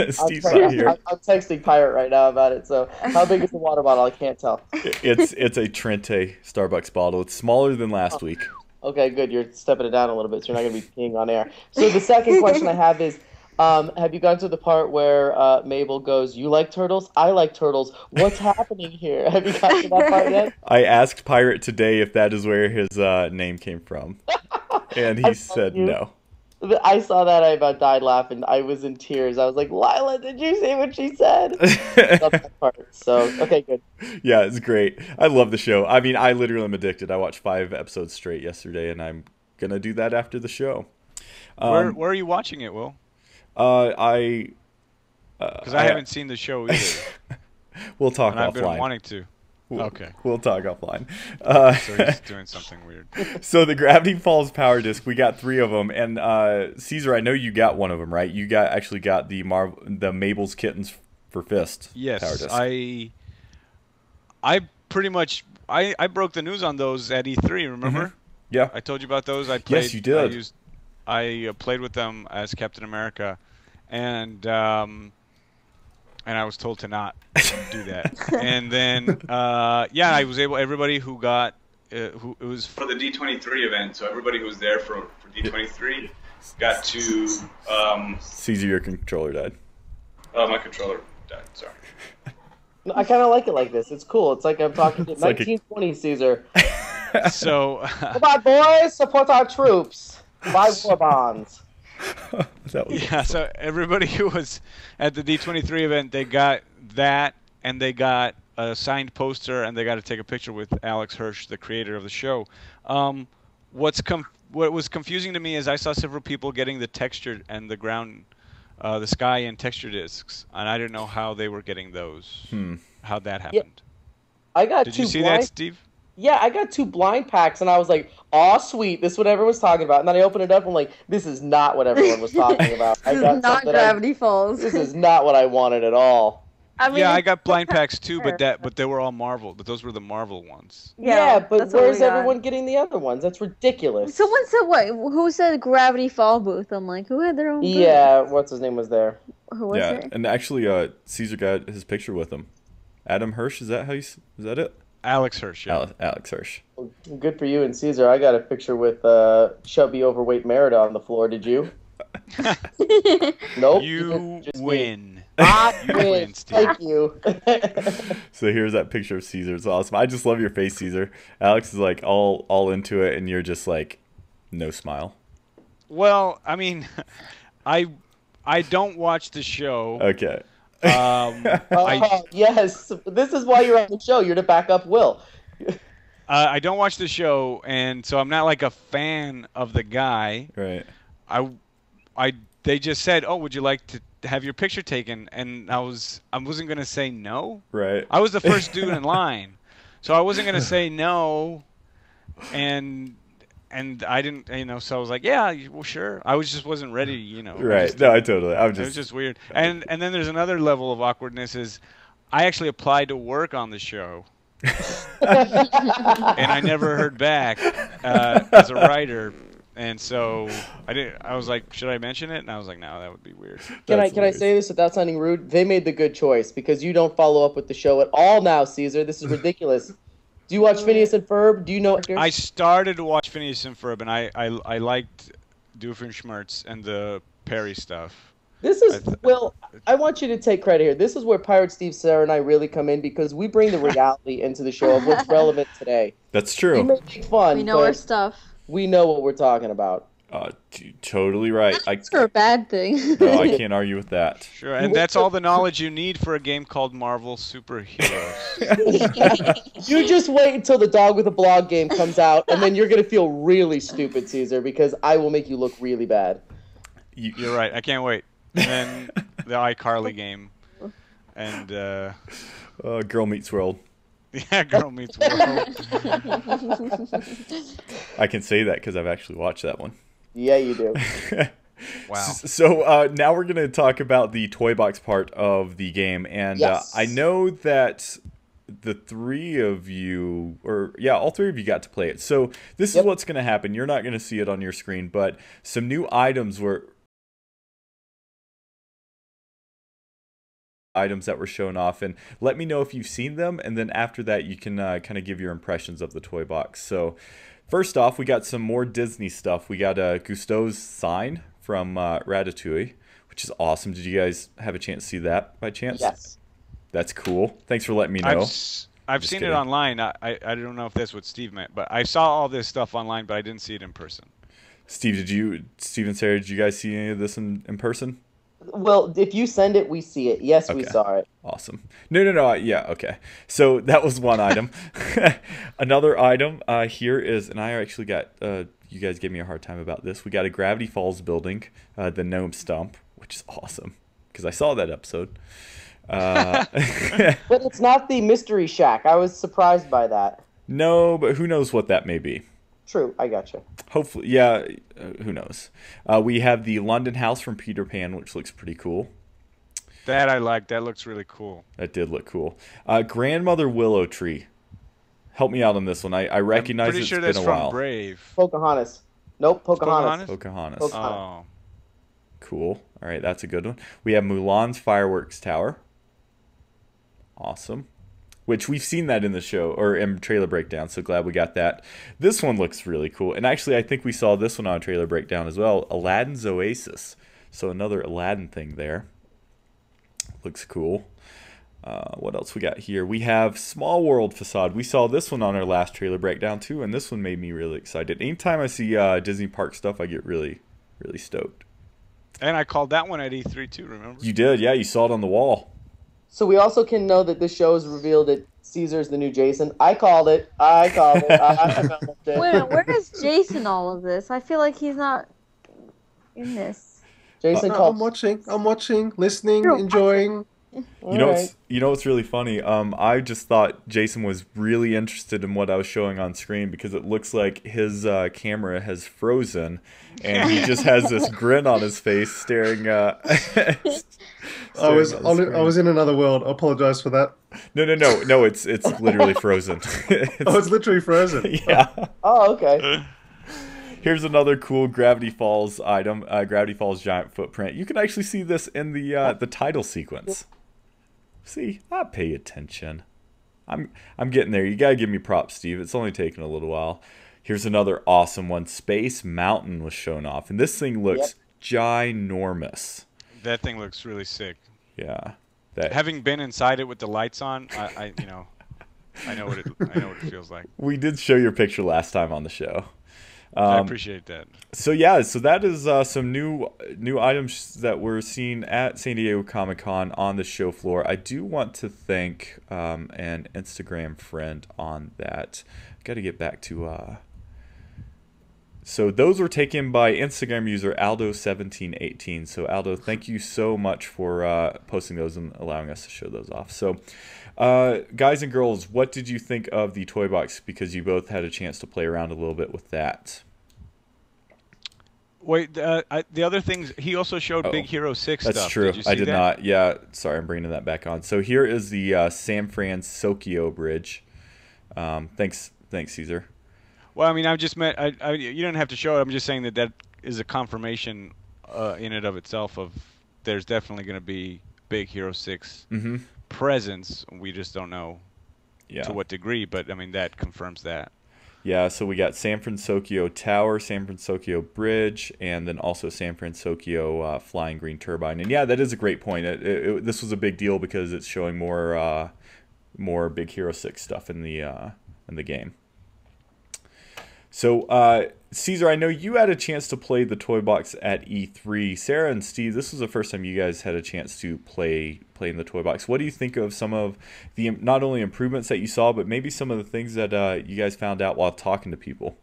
J: Steve's
A: not here.
J: I'm texting Pirate right now about it. So, how big is the water bottle? I can't tell.
A: It's a Trente Starbucks bottle. It's smaller than last week.
J: Okay, good. You're stepping it down a little bit, so you're not going to be peeing on air. So the second question I have is, have you gotten to the part where Mabel goes, "You like turtles? I like turtles. What's happening here?" Have you gotten to that part yet?
A: I asked Pirate today if that is where his name came from, and he said no.
J: I saw that. I about died laughing. I was in tears. I was like, "Lila, did you see what she said?" I love that part. So, okay, good.
A: Yeah, it's great. I love the show. I mean, I literally am addicted. I watched 5 episodes straight yesterday, and I'm gonna do that after the show.
H: Where are you watching it, Will?
A: Because
H: I haven't seen the show either.
A: We'll talk
H: and I've been
A: offline.
H: wanting to. Okay.
A: We'll talk offline.
H: So he's doing something weird.
A: So the Gravity Falls power disc, we got 3 of them, and Caesar, I know you got one of them, right? You actually got the Mabel's Kittens for Fist power disc.
H: I pretty much I broke the news on those at E3. Remember?
A: Yeah.
H: I told you about those. I played.
A: Yes, you did.
H: I played with them as Captain America, and I was told to not do that. And then, I was able. Everybody who got, it was
I: For the D23 event, so everybody who was there for D23 got to.
A: Caesar, your controller died.
I: Oh, my controller died. Sorry.
J: I kind of like it like this. It's cool. It's like I'm talking to 1920 Caesar.
H: So.
J: Come on, boys! Support our troops. Buy war bonds.
H: So everybody who was at the D23 event, they got that, and they got a signed poster, and they got to take a picture with Alex Hirsch, the creator of the show. What was confusing to me is I saw several people getting the textured and the ground, the sky and texture discs, and I didn't know how they were getting those. How that happened.
J: I got
H: Did
J: two
H: you see
J: blind...
H: that, Steve?
J: Yeah, I got 2 blind packs, and I was like, "Aw, sweet, this is what everyone's talking about." And then I opened it up, and I'm like, "This is not what everyone was talking about."
K: This is not Gravity Falls.
J: This is not what I wanted at all.
K: I mean,
H: I got blind packs too, but they were all Marvel. But those were the Marvel ones.
J: Yeah, but
K: that's what
J: where's
K: we got.
J: everyone getting the other ones? That's ridiculous.
K: Someone said what? Who said Gravity Fall booth? I'm like, who had their own booth?
J: Yeah, what's his name was there?
K: Who was it?
A: And actually, Caesar got his picture with him. Adam Hirsch, is that it?
H: Alex Hirsch. Yeah.
A: Alex Hirsch.
J: Good for you and Caesar. I got a picture with chubby, overweight Merida on the floor. Did you? Nope.
H: You win.
J: I
H: You
J: win.
H: win, Steve.
J: Thank you.
A: So here's that picture of Caesar. It's awesome. I just love your face, Caesar. Alex is like all into it, and you're just like no smile.
H: Well, I mean, I don't watch the show.
A: Okay.
J: Yes, this is why you're on the show. You're to back up Will.
H: I don't watch the show, and so I'm not like a fan of the guy.
A: Right.
H: They just said, "Oh, would you like to have your picture taken?" And I wasn't gonna say no.
A: Right.
H: I was the first dude in line, so I wasn't gonna say no, and I didn't, so I was like, yeah, well, sure. I just wasn't ready,
A: Right. No, I totally.
H: It was just weird. And then there's another level of awkwardness is I actually applied to work on the show. And I never heard back as a writer, and so I was like, should I mention it? And I was like, no, that would be weird.
J: Can I say this without sounding rude? They made the good choice because you don't follow up with the show at all now, Caesar. This is ridiculous. Do you watch Phineas and Ferb? Do you know?
H: I started to watch Phineas and Ferb, and I liked Doofenshmirtz and the Perry stuff.
J: This is, Will, I want you to take credit here. This is where Pirate Steve, Sarah, and I really come in because we bring the reality into the show of what's relevant today.
A: That's true.
J: We make fun.
K: We know our stuff.
J: We know what we're talking about.
A: Totally right.
K: That's for a bad thing.
A: No, I can't argue with that.
H: Sure, and that's all the knowledge you need for a game called Marvel Superheroes.
J: You just wait until the Dog with a Blog game comes out, and then you're going to feel really stupid, Caesar, because I will make you look really bad.
H: You're right. I can't wait. And then the iCarly game. And
A: Girl Meets World.
H: Yeah, Girl Meets World.
A: I can say that because I've actually watched that one.
J: Yeah, you do.
H: Wow.
A: So now we're going to talk about the toy box part of the game. And
J: yes.
A: I know that the three of you, all three of you got to play it. So this is what's going to happen. You're not going to see it on your screen, but some new items that were shown off, and let me know if you've seen them, and then after that you can kind of give your impressions of the toy box. So first off, we got some more Disney stuff. We got Cousteau's sign from Ratatouille, which is awesome. Did you guys have a chance to see that by chance?
J: Yes.
A: That's cool. Thanks for letting me know.
H: I've seen it online. I don't know if that's what Steve meant, but I saw all this stuff online, but I didn't see it in person.
A: Steve and Sarah, did you guys see any of this in person?
J: Well, if you send it, we see it. Yes, we saw it.
A: Awesome. No. Yeah, okay. So that was one item. Another item here is, and I actually got, you guys gave me a hard time about this. We got a Gravity Falls building, the Gnome Stump, which is awesome because I saw that episode.
J: But it's not the Mystery Shack. I was surprised by that.
A: No, but who knows what that may be.
J: True, I gotcha.
A: Hopefully, yeah, who knows. We have the London house from Peter Pan, which looks pretty cool.
H: That I like. That looks really cool.
A: That did look cool. Grandmother Willow Tree. Help me out on this one. I recognize it's been a while.
H: From Brave.
J: Pocahontas. Nope, Pocahontas.
A: Pocahontas.
H: Oh.
A: Cool. All right, that's a good one. We have Mulan's fireworks tower. Awesome. Which we've seen that in the show, or in trailer breakdown, so glad we got that. This one looks really cool. And actually, I think we saw this one on trailer breakdown as well. Aladdin's Oasis. So another Aladdin thing there. Looks cool. What else we got here? We have Small World Facade. We saw this one on our last trailer breakdown too, and this one made me really excited. Anytime I see Disney Park stuff, I get really, really stoked.
H: And I called that one at E3 too, remember?
A: You did, yeah. You saw it on the wall.
J: So we also can know that this show has revealed that Caesar's the new Jason. I called it. Wait
K: a minute, where is Jason all of this? I feel like he's not in this.
J: Jason called.
G: I'm watching, listening, enjoying.
A: You know what's really funny? I just thought Jason was really interested in what I was showing on screen because it looks like his camera has frozen, and he just has this grin on his face, staring.
G: I was in another world. I apologize for that.
A: No. It's literally frozen.
G: It's literally frozen.
A: Yeah.
J: Oh, okay.
A: Here's another cool Gravity Falls item. Gravity Falls giant footprint. You can actually see this in the title sequence. See, I pay attention. I'm getting there. You gotta give me props, Steve. It's only taken a little while. Here's another awesome one. Space Mountain was shown off, and this thing looks ginormous.
H: That thing looks really sick.
A: Yeah.
H: Having been inside it with the lights on, I know what it feels like.
A: We did show your picture last time on the show.
H: I appreciate that.
A: So yeah, so that is some new items that we're seeing at San Diego Comic-Con on the show floor. I do want to thank an Instagram friend on that. Got to get back to. So those were taken by Instagram user Aldo1718. So Aldo, thank you so much for posting those and allowing us to show those off. So guys and girls, what did you think of the toy box? Because you both had a chance to play around a little bit with that.
H: Wait, the other things, he also showed Big Hero 6 stuff.
A: That's true.
H: Did you see
A: I did
H: that?
A: not. Yeah, sorry, I'm bringing that back on. So here is the San Francisco Bridge. Thanks, Caesar.
H: Well, I mean, I just meant, you don't have to show it. I'm just saying that is a confirmation in and of itself of there's definitely going to be Big Hero 6 presence. We just don't know to what degree, but I mean, that confirms that.
A: Yeah, so we got San Francisco Tower, San Francisco Bridge, and then also San Francisco Flying Green Turbine. And yeah, that is a great point. This was a big deal because it's showing more Big Hero 6 stuff in the game. So, Caesar, I know you had a chance to play the toy box at E3. Sarah and Steve, this was the first time you guys had a chance to play in the toy box. What do you think of some of the not only improvements that you saw, but maybe some of the things that you guys found out while talking to people?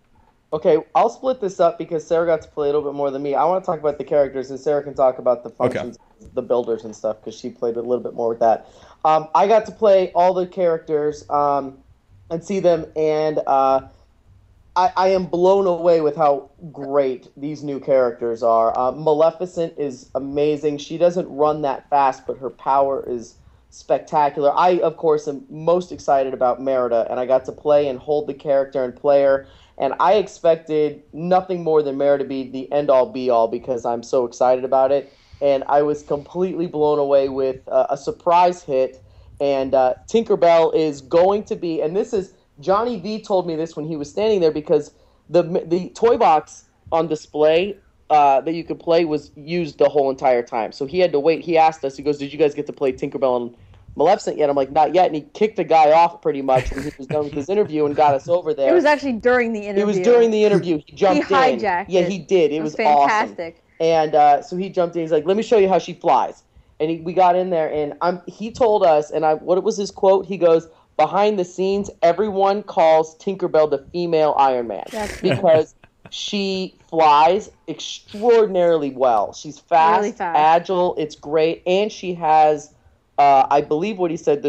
J: Okay, I'll split this up because Sarah got to play a little bit more than me. I want to talk about the characters, and Sarah can talk about the functions, the builders and stuff, because she played a little bit more with that. I got to play all the characters and see them, and I am blown away with how great these new characters are. Maleficent is amazing. She doesn't run that fast, but her power is spectacular. I, of course, am most excited about Merida, and I got to play and hold the character and play her. And I expected nothing more than Merida to be the end-all, be-all because I'm so excited about it. And I was completely blown away with a surprise hit. And Tinkerbell is going to be, and this is, Johnny V told me this when he was standing there because the toy box on display that you could play was used the whole entire time. So he had to wait. He asked us, he goes, did you guys get to play Tinkerbell and Maleficent yet? I'm like, not yet. And he kicked the guy off pretty much when he was done with his interview and got us over there.
K: It was actually during the interview.
J: It was during the interview. He jumped in.
K: He hijacked
J: Yeah, he did. It was
K: fantastic.
J: Awesome. And so he jumped in. He's like, let me show you how she flies. And we got in there, and he told us, and what was his quote? He goes, behind the scenes, everyone calls Tinkerbell the female Iron Man because she flies extraordinarily well. She's fast,
K: really fast,
J: agile. It's great, and she has, I believe, what he said,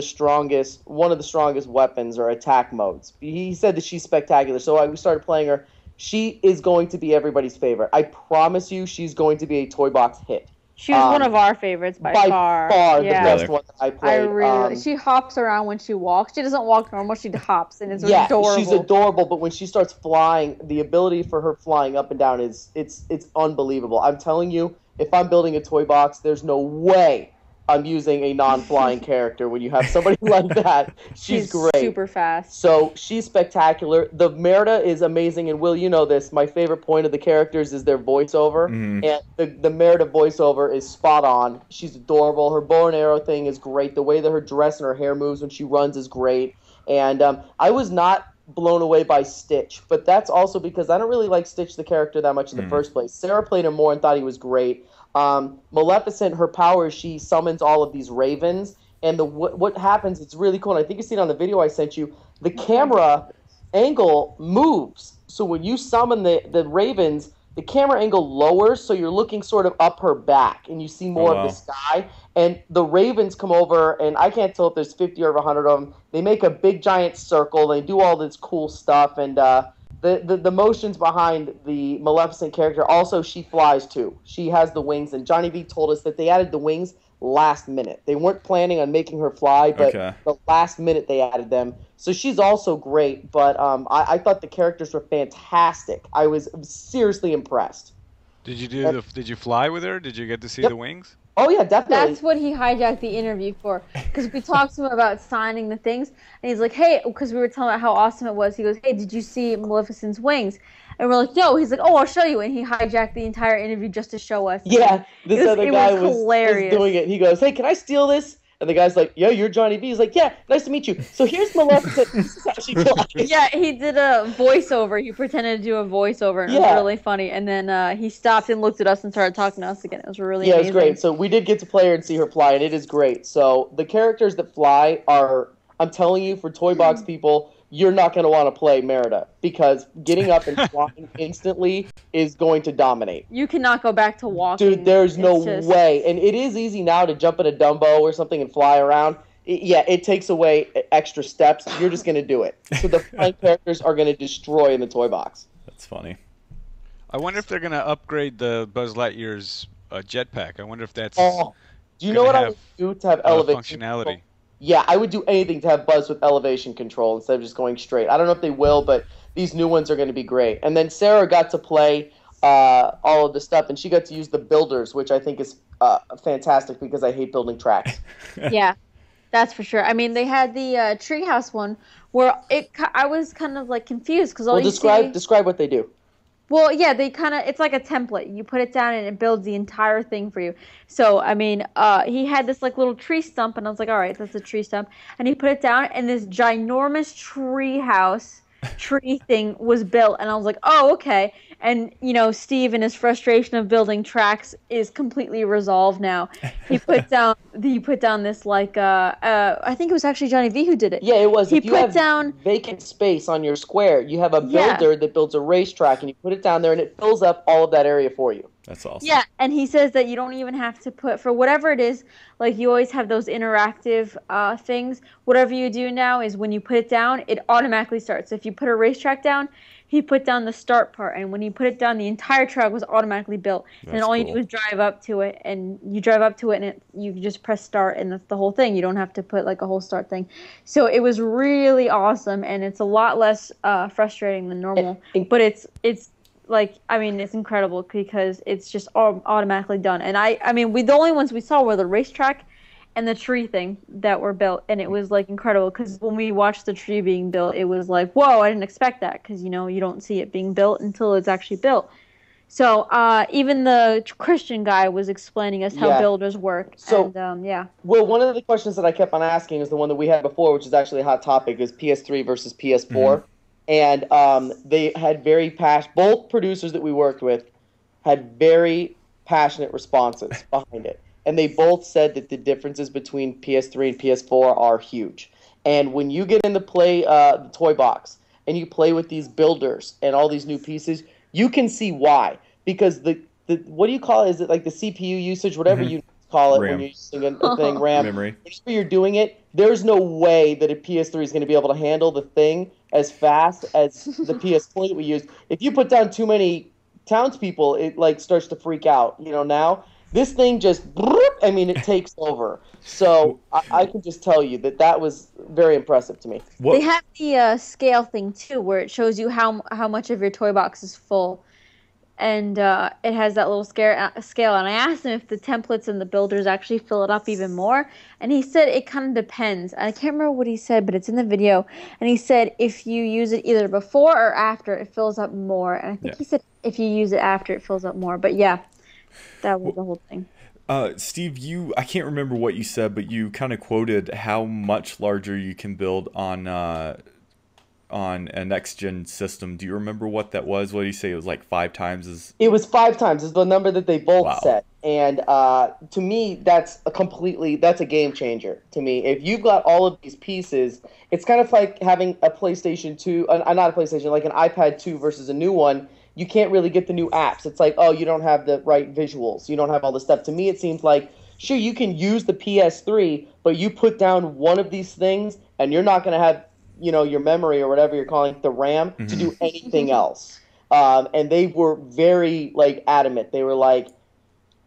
J: one of the strongest weapons or attack modes. He said that she's spectacular. So we started playing her. She is going to be everybody's favorite. I promise you, she's going to be a toy box hit.
K: She was one of our favorites by far.
J: By far the best one that I played.
K: She hops around when she walks. She doesn't walk normal. She hops, and it's adorable.
J: She's adorable. But when she starts flying, the ability for her flying up and down it's unbelievable. I'm telling you, if I'm building a toy box, there's no way I'm using a non-flying character when you have somebody like that. She's great.
K: Super fast.
J: So she's spectacular. The Merida is amazing, and Will, you know this. My favorite point of the characters is their voiceover, and the Merida voiceover is spot on. She's adorable. Her bow and arrow thing is great. The way that her dress and her hair moves when she runs is great. And I was not blown away by Stitch, but that's also because I don't really like Stitch the character that much in the first place. Sarah played him more and thought he was great. Maleficent, her power is she summons all of these ravens, and what happens, it's really cool, and I think you see it on the video I sent you, the camera angle moves, so when you summon the ravens, the camera angle lowers, so you're looking sort of up her back, and you see more of the sky, and the ravens come over, and I can't tell if there's 50 or 100 of them, they make a big giant circle, they do all this cool stuff, and the motions behind the Maleficent character, also she flies too. She has the wings, and Johnny V told us that they added the wings last minute. They weren't planning on making her fly, but the last minute they added them. So she's also great, but I thought the characters were fantastic. I was seriously impressed.
H: Did you fly with her? Did you get to see the wings?
J: Oh, yeah, definitely.
K: That's what he hijacked the interview for. Because we talked to him about signing the things. And he's like, hey, because we were telling about how awesome it was. He goes, hey, did you see Maleficent's wings? And we're like, no. He's like, oh, I'll show you. And he hijacked the entire interview just to show us.
J: Yeah, this other guy was
K: hilarious.
J: doing it. He goes, hey, can I steal this? And the guy's like, "Yeah, you're Johnny V." He's like, "Yeah, nice to meet you. So here's Maleficent. This is how she flies."
K: Yeah, he did a voiceover. He pretended to do a voiceover, and it was really funny. And then he stopped and looked at us and started talking to us again. It was really amazing.
J: It was great. So we did get to play her and see her fly, and it is great. So the characters that fly are, I'm telling you, for Toy Box people, you're not going to want to play Merida, because getting up and flying instantly is going to dominate.
K: You cannot go back to walking.
J: Dude, there's no way. And it is easy now to jump in a Dumbo or something and fly around. It takes away extra steps. You're just going to do it. So the flying characters are going to destroy in the Toy Box.
A: That's funny.
H: I wonder if they're going to upgrade the Buzz Lightyear's jetpack. I wonder if that's.
J: Do you know what I would do to have elevation
H: functionality?
J: Control? Yeah, I would do anything to have Buzz with elevation control instead of just going straight. I don't know if they will, but these new ones are going to be great. And then Sarah got to play all of the stuff, and she got to use the builders, which I think is fantastic because I hate building tracks.
K: Yeah, that's for sure. I mean, they had the treehouse one where I was kind of like confused because
J: describe what they do.
K: Well, yeah, it's like a template. You put it down and it builds the entire thing for you. So, I mean, he had this like little tree stump, and I was like, all right, that's a tree stump. And he put it down, and this ginormous tree thing was built, and I was like, oh, okay. And, you know, Steve and his frustration of building tracks is completely resolved now. He put down this like I think it was actually Johnny V who did it.
J: Yeah, it was.
K: He put down
J: vacant space on your square. You have a builder that builds a racetrack, and you put it down there, and it fills up all of that area for you.
A: That's awesome.
K: Yeah, and he says that you don't even have to put, for whatever it is, like you always have those interactive things. Whatever you do now is when you put it down, it automatically starts. So if you put a racetrack down, he put down the start part, and when he put it down, the entire track was automatically built. And all you do is drive up to it, and you you just press start, and that's the whole thing. You don't have to put like a whole start thing. So it was really awesome, and it's a lot less frustrating than normal. But it's like, I mean, it's incredible because it's just all automatically done. And I mean, the only ones we saw were the racetrack and the tree thing that were built, and it was like incredible because when we watched the tree being built, it was like, whoa, I didn't expect that, because you know you don't see it being built until it's actually built. So even the Christian guy was explaining us how builders work.
J: So
K: and,
J: well, one of the questions that I kept on asking is the one that we had before, which is actually a hot topic, is PS3 versus PS4. And they had both producers that we worked with had very passionate responses behind it. And they both said that the differences between PS3 and PS4 are huge. And when you get into play the Toy Box and you play with these builders and all these new pieces, you can see why. Because the what do you call it? Is it like the CPU usage, whatever you call it when you're using a thing, RAM?
A: Memory.
J: Whenever you're doing it, there's no way that a PS3 is going to be able to handle the thing as fast as the PS4 that we used. If you put down too many townspeople, it like starts to freak out. You know, now this thing just, it takes over. So I can just tell you that was very impressive to me.
K: They have the scale thing too, where it shows you how much of your toy box is full. And it has that little scale. And I asked him if the templates and the builders actually fill it up even more. And he said it kind of depends. I can't remember what he said, but it's in the video. And he said if you use it either before or after, it fills up more. And I think he said if you use it after, it fills up more. But yeah, that was the whole thing.
A: Steve, I can't remember what you said, but you kind of quoted how much larger you can build on a next-gen system. Do you remember what that was? What did you say? It was like 5 times as...
J: It was 5 times is the number that they both said. And to me, that's a game changer to me. If you've got all of these pieces, it's kind of like having a PlayStation 2, not a PlayStation, like an iPad 2 versus a new one. You can't really get the new apps. It's like, oh, you don't have the right visuals. You don't have all this stuff. To me, it seems like, sure, you can use the PS3, but you put down one of these things, and you're not going to have, your memory or whatever you're calling it, the RAM, to do anything else. And they were very, adamant. They were like,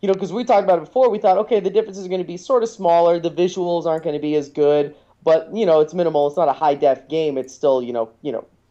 J: because we talked about it before, we thought, okay, the differences are going to be sort of smaller. The visuals aren't going to be as good, but, it's minimal. It's not a high-def game. It's still,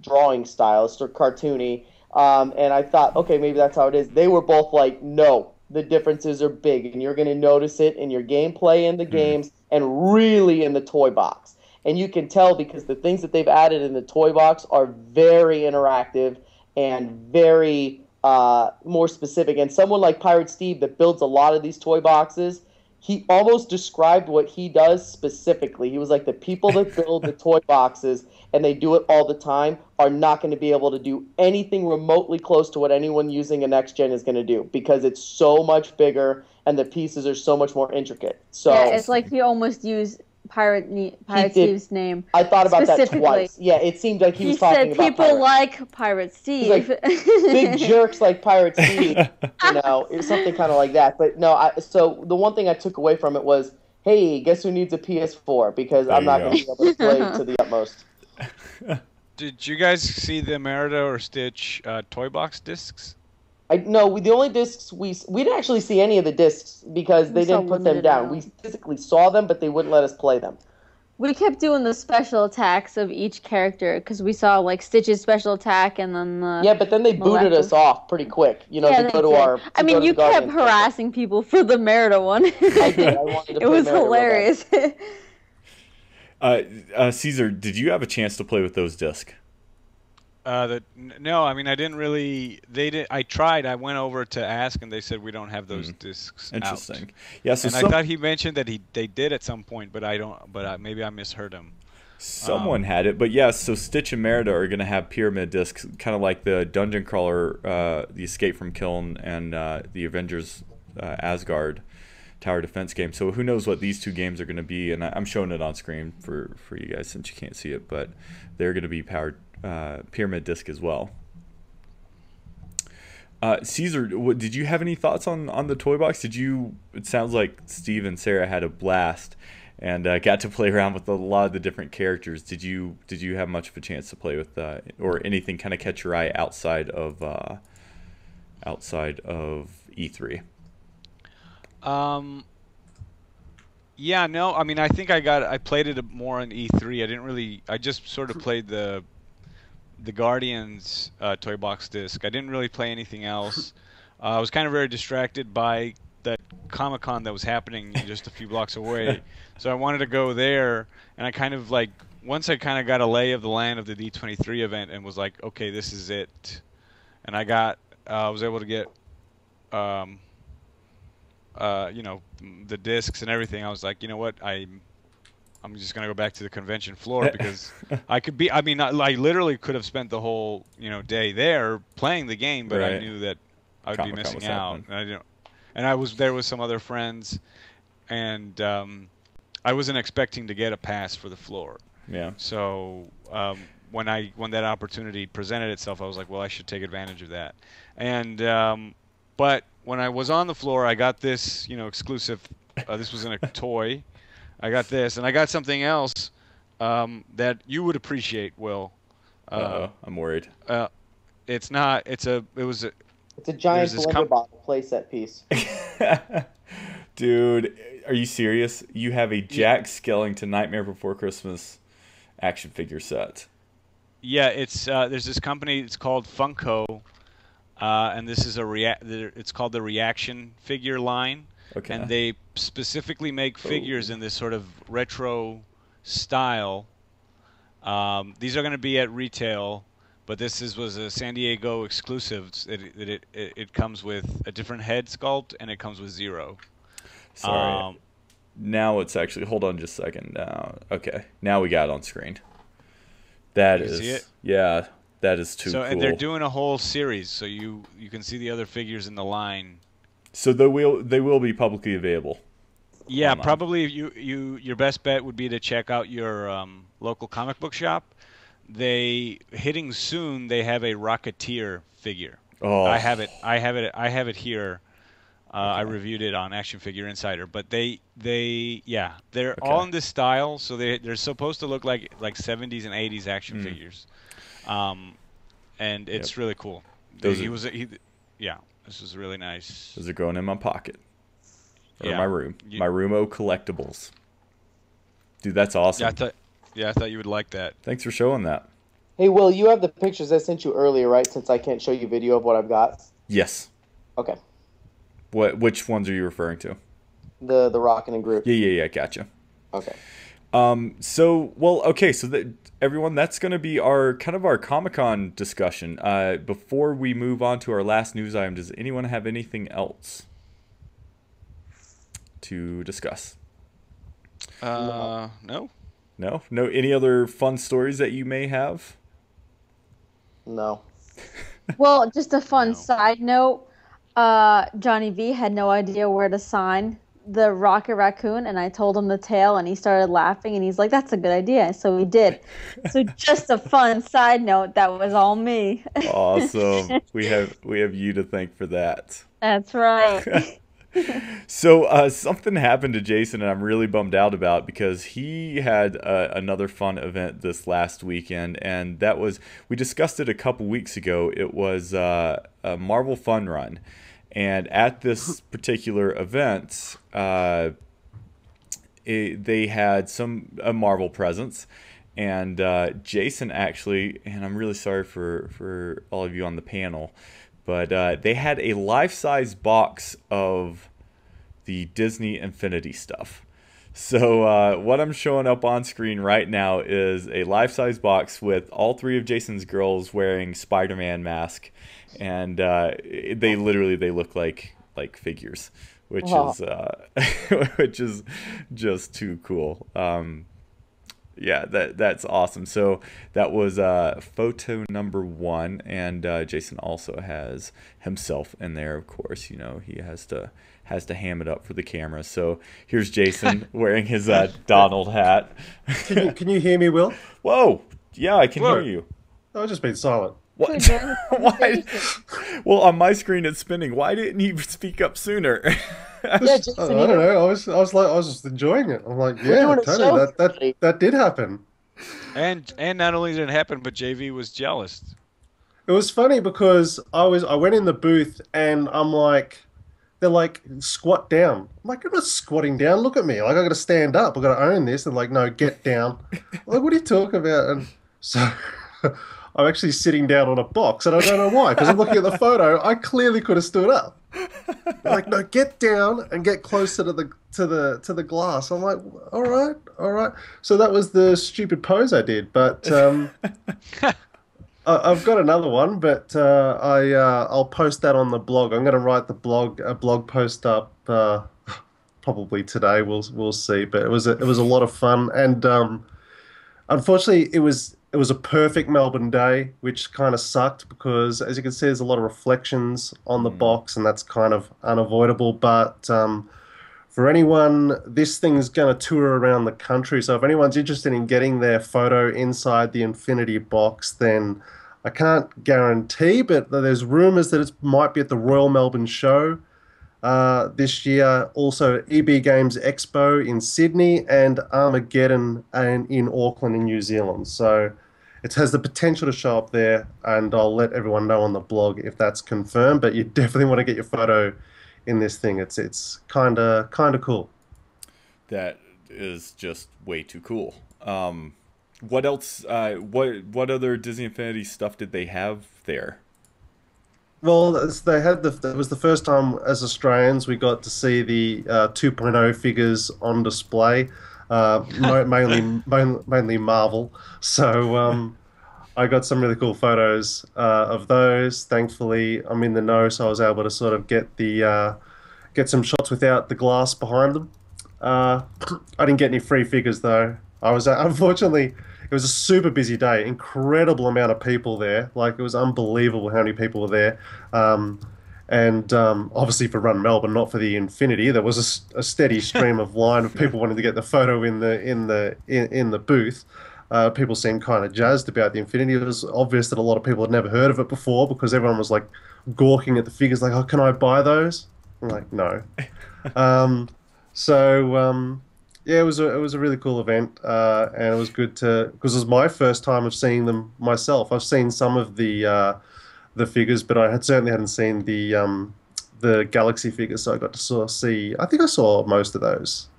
J: drawing style. It's sort of cartoony. And I thought, okay, maybe that's how it is. They were both like, no, the differences are big, and you're going to notice it in your gameplay in the games and really in the toy box. And you can tell because the things that they've added in the toy box are very interactive and very more specific. And someone like Pirate Steve that builds a lot of these toy boxes, he almost described what he does specifically. He was like, the people that build the toy boxes and they do it all the time are not going to be able to do anything remotely close to what anyone using a next gen is going to do, because it's so much bigger and the pieces are so much more intricate. So
K: yeah, it's like he almost used Pirate Steve's name.
J: I thought about that twice. Yeah, it seemed like he was talking about
K: people
J: Pirate.
K: like Pirate Steve.
J: He's like, big jerks like Pirate Steve. It's something kind of like that. But no, so the one thing I took away from it was, hey, guess who needs a PS4? Because I'm not going to be able to play to the utmost.
H: Did you guys see the Merida or Stitch toy box discs?
J: No, the only discs we didn't actually see any of the discs because they didn't put them down. We physically saw them, but they wouldn't let us play them.
K: We kept doing the special attacks of each character because we saw like Stitch's special attack and then the
J: but then they booted us off pretty quick. To go to our.
K: You kept harassing people for the Merida one.
J: I did. I wanted to play
K: it was
J: Merida
K: hilarious.
A: Caesar, did you have a chance to play with those discs?
H: No, I mean I didn't really. They did. I tried. I went over to ask, and they said we don't have those discs.
A: Interesting.
H: Out.
A: Yeah. So
H: I thought he mentioned that they did at some point, but I don't. But maybe I misheard him.
A: Someone had it, but yes. So Stitch and Merida are going to have pyramid discs, kind of like the Dungeon Crawler, the Escape from Kiln, and the Avengers Asgard Tower Defense game. So who knows what these two games are going to be? And I'm showing it on screen for you guys since you can't see it, but they're going to be powered. Pyramid disc as well. Caesar, did you have any thoughts on the toy box? It sounds like Steve and Sarah had a blast and got to play around with a lot of the different characters. Did you have much of a chance to play with or anything kind of catch your eye outside of E3?
H: Yeah, no, I mean I think I played it more on E3. I just sort of played the Guardians toy box disc. I didn't really play anything else. I was kind of very distracted by that Comic-Con that was happening just a few blocks away. So I wanted to go there, and I kind of once I kind of got a lay of the land of the D23 event and was like, okay, this is it. And I was able to get the discs and everything. I was like, you know what, I'm just gonna go back to the convention floor because I literally could have spent the whole day there playing the game, but I knew that I would be missing out. And I was there with some other friends, and I wasn't expecting to get a pass for the floor.
A: Yeah.
H: So when that opportunity presented itself, I was like, well, I should take advantage of that. And but when I was on the floor, I got this exclusive. This was in a toy. I got this, and I got something else that you would appreciate, Will.
A: I'm worried.
H: It's not. It's a
J: giant blender bottle playset piece.
A: Dude, are you serious? You have a Jack Skellington Nightmare Before Christmas action figure set.
H: Yeah, it's there's this company. It's called Funko, and this is it's called the Reaction figure line.
A: Okay.
H: And they specifically make figures in this sort of retro style. These are going to be at retail, but this was a San Diego exclusive. It comes with a different head sculpt, and it comes with Zero.
A: Sorry. Now it's actually... Hold on just a second. Okay. Now we got it on screen. That is...
H: See it?
A: Yeah, that is too cool.
H: And they're doing a whole series, so you can see the other figures in the line.
A: So they will be publicly available.
H: Yeah,
A: online.
H: Probably your best bet would be to check out your local comic book shop. Hitting soon. They have a Rocketeer figure.
A: Oh,
H: I have it here. Okay. I reviewed it on Action Figure Insider. But they're all in this style. So they're supposed to look like 70s and 80s action figures, and it's really cool. This is really nice.
A: Those are going in my pocket. Or my room. My Roomo collectibles. Dude, that's awesome.
H: I thought you would like that.
A: Thanks for showing that.
J: Hey, Will, you have the pictures I sent you earlier, right? Since I can't show you video of what I've got.
A: Yes.
J: Okay.
A: Which ones are you referring to?
J: The Rockin' and Group.
A: Yeah, gotcha.
J: Okay.
A: So everyone, that's going to be our Comic-Con discussion. Before we move on to our last news item, does anyone have anything else to discuss?
H: No.
A: No? No? Any other fun stories that you may have?
J: No.
K: Well, just a fun side note. Johnny V had no idea where to sign the Rocket Raccoon, and I told him the tale, and he started laughing, and he's like, "That's a good idea." So we did. So just a fun side note. That was all me.
A: Awesome. We have you to thank for that.
K: That's right.
A: So something happened to Jason, and I'm really bummed out about, because he had another fun event this last weekend, and that was, we discussed it a couple weeks ago. It was a Marvel Fun Run, and at this particular event, they had some Marvel presence, and Jason actually, and I'm really sorry for all of you on the panel, but they had a life-size box of the Disney Infinity stuff. So what I'm showing up on screen right now is a life-size box with all three of Jason's girls wearing Spider-Man mask, and they look like figures, which is just too cool. Yeah, that's awesome. So that was photo number 1, and Jason also has himself in there. Of course, you know, he has to ham it up for the camera. So here's Jason wearing his Donald hat.
G: Can you hear me, Will?
A: Whoa! Yeah, I can hear you.
G: I was just being silent.
A: What? Why? Well, on my screen it's spinning. Why didn't you speak up sooner?
G: I don't know. I was just enjoying it. I'm like, yeah, totally. That did happen.
H: And not only did it happen, but JV was jealous.
G: It was funny because I went in the booth and I'm like, they're like, squat down. I'm like, I'm not squatting down. Look at me. Like, I got to stand up. I got to own this. And like, no, get down. I'm like, what are you talking about? And so I'm actually sitting down on a box, and I don't know why, because I'm looking at the photo. I clearly could have stood up. They're like, no, get down and get closer to the glass. I'm like, all right. So that was the stupid pose I did, but I've got another one, but I'll post that on the blog. I'm going to write a blog post up probably today. We'll see. But it was a lot of fun, and unfortunately, it was a perfect Melbourne day, which kind of sucked because, as you can see, there's a lot of reflections on the box, and that's kind of unavoidable. But for anyone, this thing's going to tour around the country. So if anyone's interested in getting their photo inside the Infinity box, then I can't guarantee, but there's rumours that it might be at the Royal Melbourne Show this year. Also, EB Games Expo in Sydney and Armageddon in Auckland in New Zealand. So it has the potential to show up there, and I'll let everyone know on the blog if that's confirmed. But you definitely want to get your photo in this thing. It's kind of cool.
A: That is just way too cool. What else? What other Disney Infinity stuff did they have there?
G: Well, they had it was the first time as Australians we got to see the 2.0 figures on display, mainly Marvel. So I got some really cool photos of those. Thankfully, I'm in the know, so I was able to sort of get some shots without the glass behind them. I didn't get any free figures though. I was unfortunately. It was a super busy day, incredible amount of people there. Like, it was unbelievable how many people were there. And obviously for Run Melbourne, not for the Infinity, there was a steady stream of line of people wanting to get the photo in the booth. People seemed kind of jazzed about the Infinity. It was obvious that a lot of people had never heard of it before because everyone was like gawking at the figures, like, "Oh, can I buy those?" I'm like, "No." Yeah, it was a really cool event, and it was good because it was my first time of seeing them myself. I've seen some of the figures, but I certainly hadn't seen the Galaxy figures, so I got to sort of see. I think I saw most of those.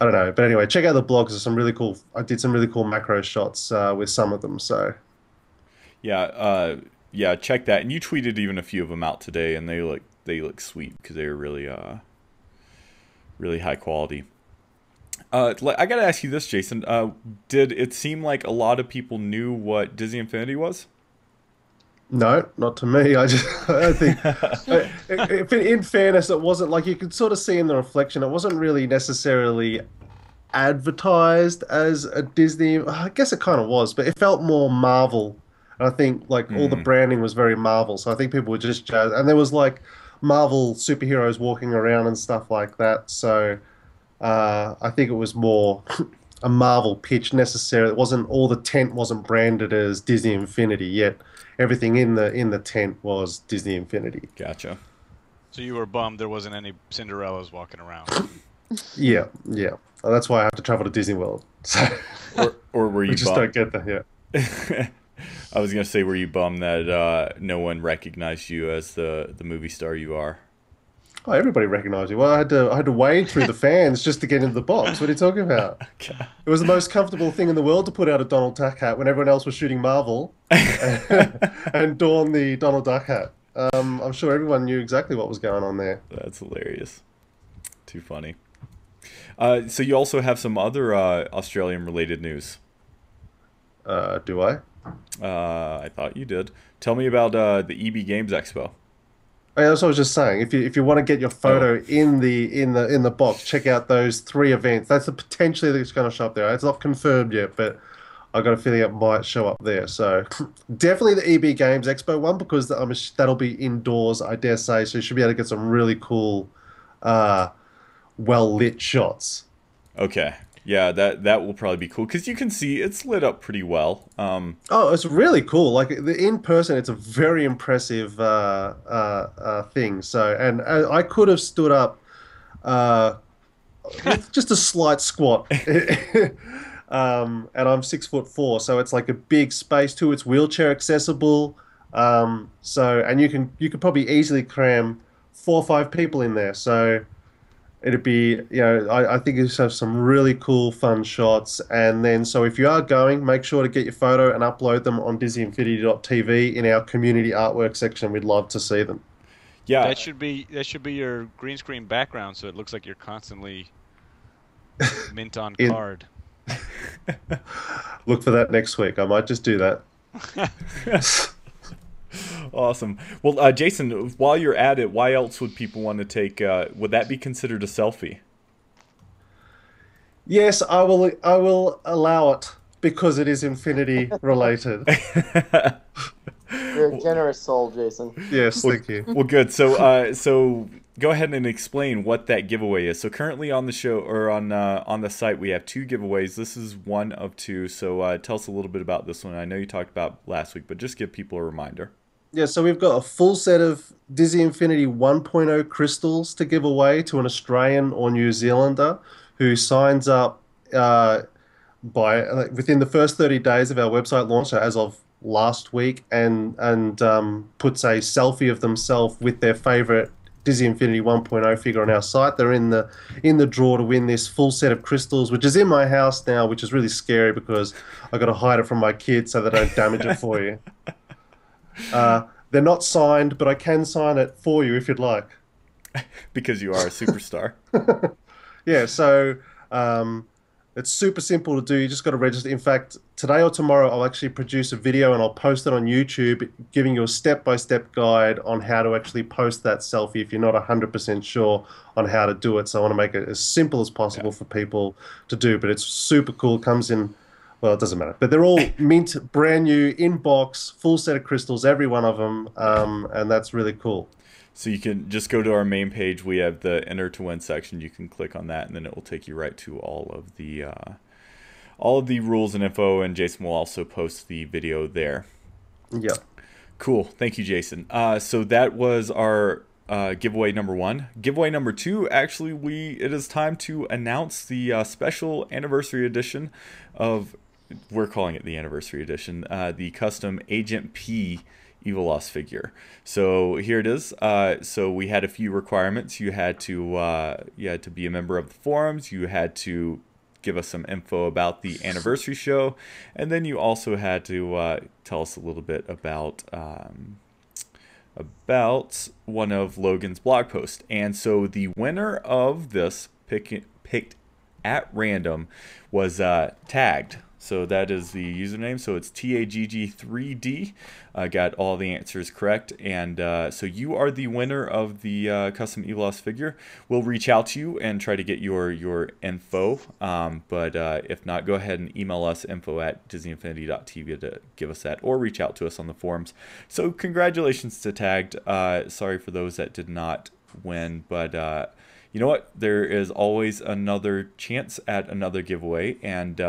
G: I don't know, but anyway, check out the blogs. There's some really cool. I did some really cool macro shots with some of them. So
A: yeah, check that. And you tweeted even a few of them out today, and they look sweet because they were really high quality. I gotta ask you this, Jason. Did it seem like a lot of people knew what Disney Infinity was?
G: No, not to me. I think, if in fairness, it wasn't like you could sort of see in the reflection. It wasn't really necessarily advertised as a Disney. I guess it kind of was, but it felt more Marvel. And I think like all the branding was very Marvel. So I think people were just jazzed, and there was like Marvel superheroes walking around and stuff like that. So I think it was more a Marvel pitch necessarily. It wasn't all the tent wasn't branded as Disney Infinity yet. Everything in the tent was Disney Infinity.
A: Gotcha.
H: So you were bummed there wasn't any Cinderellas walking around.
G: Yeah, yeah. That's why I have to travel to Disney World. So,
A: or were you
G: just
A: bummed?
G: don't get that. Yeah.
A: I was gonna say, were you bummed that no one recognized you as the movie star you are?
G: Oh, everybody recognized you. Well, I had to wade through the fans just to get into the box. What are you talking about?
A: Okay.
G: It was the most comfortable thing in the world to put out a Donald Duck hat when everyone else was shooting Marvel and don the Donald Duck hat. I'm sure everyone knew exactly what was going on there.
A: That's hilarious. Too funny. So you also have some other Australian-related news.
G: Do I?
A: I thought you did. Tell me about the EB Games Expo.
G: That's what I was just saying. If you want to get your photo in the box, check out those 3 events. That's the potentially that's going to show up there. It's not confirmed yet, but I got a feeling it might show up there. So definitely the EB Games Expo one, because that'll be indoors, I dare say. So you should be able to get some really cool, well lit shots.
A: Okay. Yeah, that will probably be cool because you can see it's lit up pretty well.
G: Oh, it's really cool. Like in person, it's a very impressive thing. So, and I could have stood up with just a slight squat. And I'm 6'4", so it's like a big space too. It's wheelchair accessible. So, and you could probably easily cram 4 or 5 people in there. So it'd be, I think it's have some really cool, fun shots. And then, so if you are going, make sure to get your photo and upload them on DisneyInfinity.tv in our community artwork section. We'd love to see them.
A: Yeah,
H: that should be your green screen background, so it looks like you're constantly mint on card.
G: Look for that next week. I might just do that.
A: Awesome. Well, Jason, while you're at it, why else would people want to take? Would that be considered a selfie?
G: Yes, I will allow it because it is Infinity related.
J: You're a generous soul, Jason.
G: Yes, thank you.
A: Well, good. So go ahead and explain what that giveaway is. So currently on the show or on the site, we have 2 giveaways. This is one of 2. So tell us a little bit about this one. I know you talked about last week, but just give people a reminder.
G: Yeah, so we've got a full set of Disney Infinity 1.0 crystals to give away to an Australian or New Zealander who signs up within the first 30 days of our website launch, so as of last week, and puts a selfie of themselves with their favorite Disney Infinity 1.0 figure on our site. They're in the draw to win this full set of crystals, which is in my house now, which is really scary because I got to hide it from my kids so they don't damage it for you. They're not signed, but I can sign it for you if you'd like.
A: Because you are a superstar.
G: Yeah, so it's super simple to do. You just got to register. In fact, today or tomorrow, I'll actually produce a video and I'll post it on YouTube, giving you a step-by-step guide on how to actually post that selfie if you're not 100% sure on how to do it. So I want to make it as simple as possible for people to do, but it's super cool. It comes in... Well, it doesn't matter. But they're all mint, brand new, in box, full set of crystals, every one of them, and that's really cool.
A: So you can just go to our main page. We have the Enter to Win section. You can click on that, and then it will take you right to all of the rules and info, and Jason will also post the video there.
G: Yep.
A: Cool. Thank you, Jason. So that was our giveaway number 1. Giveaway number 2, actually, it is time to announce the special anniversary edition of... We're calling it the anniversary edition, the custom Agent P Evilos figure. So here it is. So we had a few requirements. You had to be a member of the forums. You had to give us some info about the anniversary show, and then you also had to tell us a little bit about one of Logan's blog posts. And so the winner of this picked at random was tagged. So that is the username. So it's TAGG3D. Got all the answers correct. And so you are the winner of the custom EVOS figure. We'll reach out to you and try to get your info. But if not, go ahead and email us info@disneyinfinity.tv to give us that, or reach out to us on the forums. So congratulations to Tagged. Sorry for those that did not win, but you know what? There is always another chance at another giveaway, and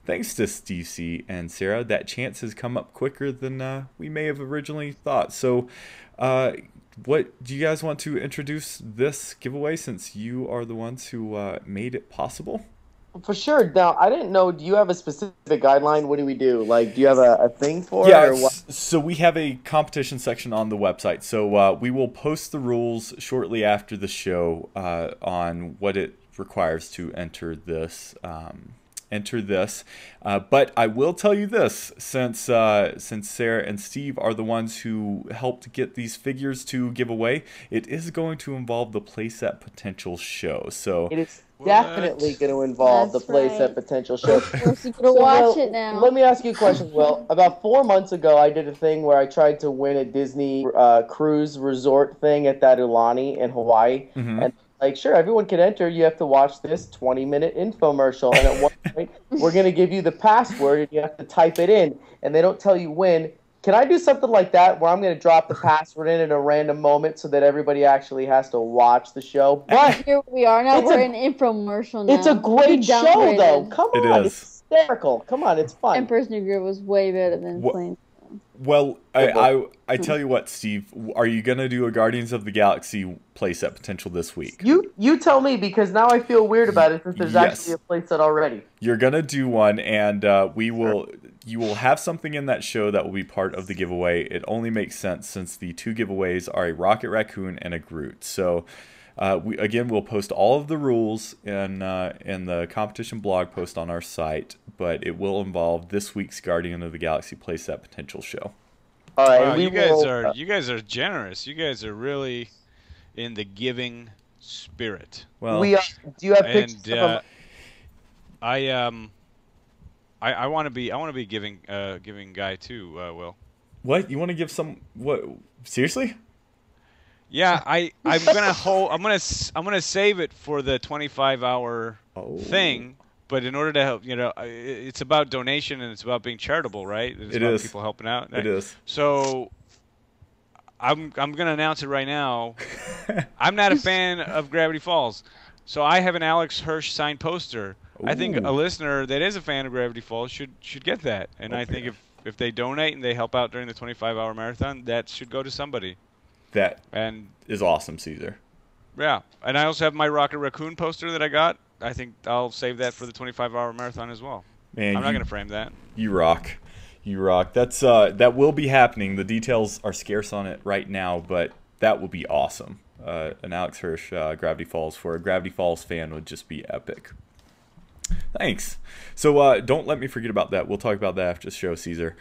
A: thanks to Steve C and Sarah, that chance has come up quicker than we may have originally thought. So what do you guys want to introduce this giveaway, since you are the ones who made it possible?
J: For sure. Now, I didn't know, do you have a specific guideline? What do we do? Like, do you have a thing for it? Or what?
A: So we have a competition section on the website. So we will post the rules shortly after the show on what it requires to enter this. But I will tell you this, since Sarah and Steve are the ones who helped get these figures to give away, it is going to involve the Playset Potential show. So
J: it is definitely going to involve the Playset Potential show.
K: We're going to watch it now.
J: Let me ask you a question, Will. About 4 months ago, I did a thing where I tried to win a Disney cruise resort thing at that Ulani in Hawaii.
A: Mm-hmm.
J: And like, sure, everyone can enter. You have to watch this 20-minute infomercial. And at one point, we're going to give you the password, and you have to type it in. And they don't tell you when. Can I do something like that, where I'm going to drop the password in at a random moment so that everybody actually has to watch the show? But
K: here we are now. We're in an infomercial now.
J: It's a great show, though. Come on. It's hysterical. Come on, it's fun.
K: Emperor's New Groove was way better than Plain.
A: Well, I tell you what, Steve, are you going to do a Guardians of the Galaxy playset potential this week?
J: You tell me, because now I feel weird about it, since there's actually a playset already.
A: You're going to do one, and you will have something in that show that will be part of the giveaway. It only makes sense since the two giveaways are a Rocket Raccoon and a Groot. So we'll post all of the rules in the competition blog post on our site, but it will involve this week's Guardian of the Galaxy playset potential show.
J: All right,
H: wow, you guys are generous. You guys are really in the giving spirit.
A: Well,
J: do you have pictures of them?
H: I want to be a giving guy too, Will.
A: What? You want to give some? What? Seriously?
H: Yeah, I'm gonna save it for the 25-hour thing. But in order to help, it's about donation and it's about being charitable, right? It's about people helping out.
A: It is.
H: So I'm gonna announce it right now. I'm not a fan of Gravity Falls, so I have an Alex Hirsch signed poster.
A: Ooh.
H: I think a listener that is a fan of Gravity Falls should get that, and I think if they donate and they help out during the 25-hour marathon, that should go to somebody.
A: That is awesome, Caesar.
H: Yeah, and I also have my Rocket Raccoon poster that I got. I think I'll save that for the 25-hour marathon as well.
A: Man,
H: I'm not going to frame that.
A: You rock. You rock. That's that will be happening. The details are scarce on it right now, but that will be awesome. An Alex Hirsch Gravity Falls for a Gravity Falls fan would just be epic. Thanks. So don't let me forget about that. We'll talk about that after the show, Caesar.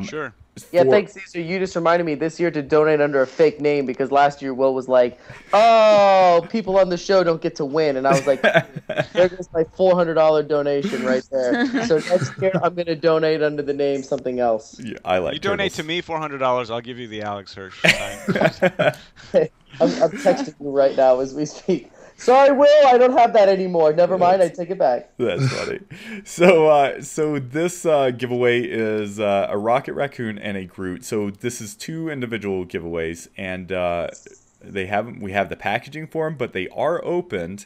H: Sure.
J: Yeah, thanks, Caesar. You just reminded me this year to donate under a fake name, because last year Will was like, "Oh, people on the show don't get to win," and I was like, "There goes my $400 donation right there." So next year I'm going to donate under the name something else.
A: Yeah, I like.
H: You donate to me $400, I'll give you the Alex Hirsch.
J: I'm texting you right now as we speak. Sorry, Will, I don't have that anymore. Never mind, I take it back.
A: That's funny. So this giveaway is a Rocket Raccoon and a Groot. So this is two individual giveaways, and we have the packaging for them, but they are opened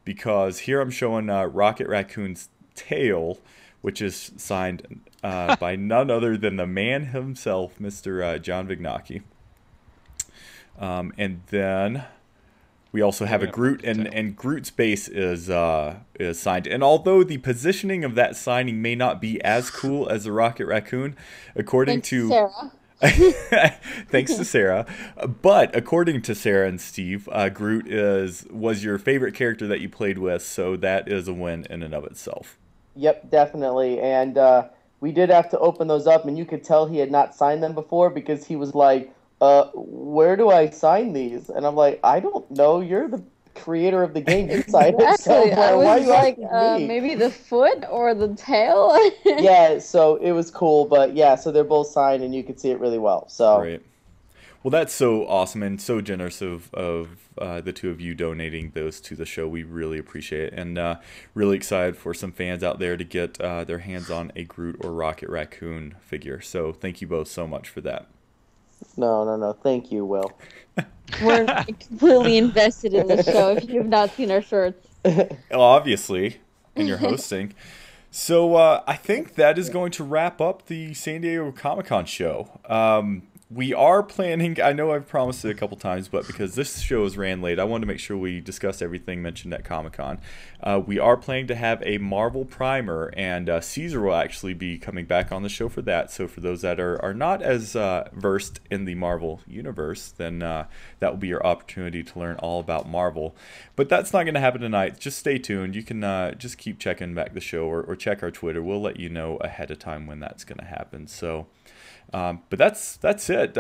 A: because here I'm showing Rocket Raccoon's tail, which is signed by none other than the man himself, Mr. John Vignacchi. And then we also have a Groot, and Groot's base is signed. And although the positioning of that signing may not be as cool as the Rocket Raccoon, according to
K: Sarah.
A: Thanks to Sarah. But according to Sarah and Steve, Groot was your favorite character that you played with, so that is a win in and of itself.
J: Yep, definitely. And we did have to open those up, and you could tell he had not signed them before, because he was like, where do I sign these? And I'm like, I don't know. You're the creator of the game inside it. So
K: Exactly. I
J: why are
K: was
J: you
K: like,
J: asking me?
K: maybe the foot or the tail.
J: Yeah, so it was cool, but yeah, so they're both signed and you could see it really well. So
A: Great. Well, that's so awesome and so generous of the two of you donating those to the show. We really appreciate it, and really excited for some fans out there to get their hands on a Groot or Rocket Raccoon figure. So thank you both so much for that.
J: no. Thank you, Will.
K: We're completely invested in this show if you have not seen our shirts.
A: Obviously, and you're hosting. So I think that is going to wrap up the San Diego Comic-Con show. We are planning, I know I've promised it a couple times, but because this show is ran late, I wanted to make sure we discuss everything mentioned at Comic-Con. We are planning to have a Marvel primer, and Caesar will actually be coming back on the show for that. So for those that are not as versed in the Marvel universe, then that will be your opportunity to learn all about Marvel. But that's not going to happen tonight. Just stay tuned. You can just keep checking back the show or check our Twitter. We'll let you know ahead of time when that's going to happen. So... but that's it.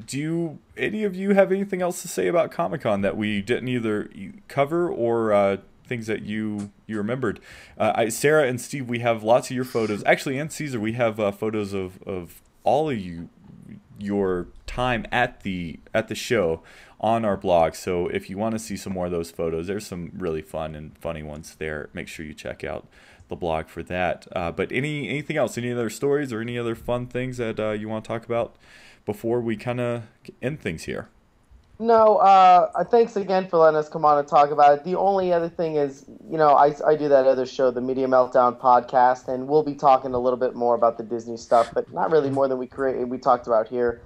A: Do any of you have anything else to say about Comic-Con that we didn't either cover or things that you remembered? Sarah and Steve, we have lots of your photos. Actually, and Caesar, we have photos of all of your time at the show on our blog. So if you want to see some more of those photos, there's some really fun and funny ones there. Make sure you check out the blog for that. But anything else, any other stories or any other fun things that you want to talk about before we kind of end things here?
J: No, thanks again for letting us come on and talk about it. The only other thing is, I do that other show, the Media Meltdown podcast, and we'll be talking a little bit more about the Disney stuff, but not really more than we talked about here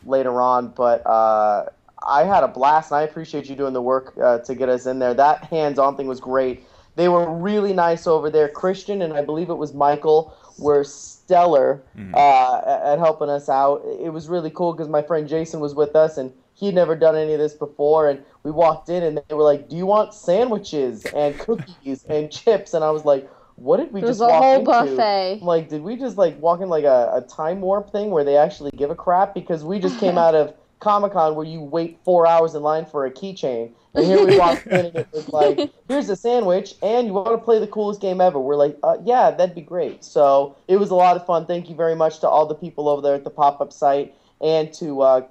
J: later on. But I had a blast, and I appreciate you doing the work to get us in there. That hands-on thing was great. They were really nice over there. Christian and I believe it was Michael were stellar at helping us out. It was really cool because my friend Jason was with us and he'd never done any of this before. And we walked in and they were like, "Do you want sandwiches and cookies and chips?" And I was like, "What did we just walk into?"
K: There's a whole buffet.
J: I'm like, did we just walk in like a time warp thing where they actually give a crap? Because we just came out of Comic-Con where you wait 4 hours in line for a keychain. And here we walked in and it was like, "Here's a sandwich, and you want to play the coolest game ever." We're like, yeah, that'd be great. So it was a lot of fun. Thank you very much to all the people over there at the pop-up site and to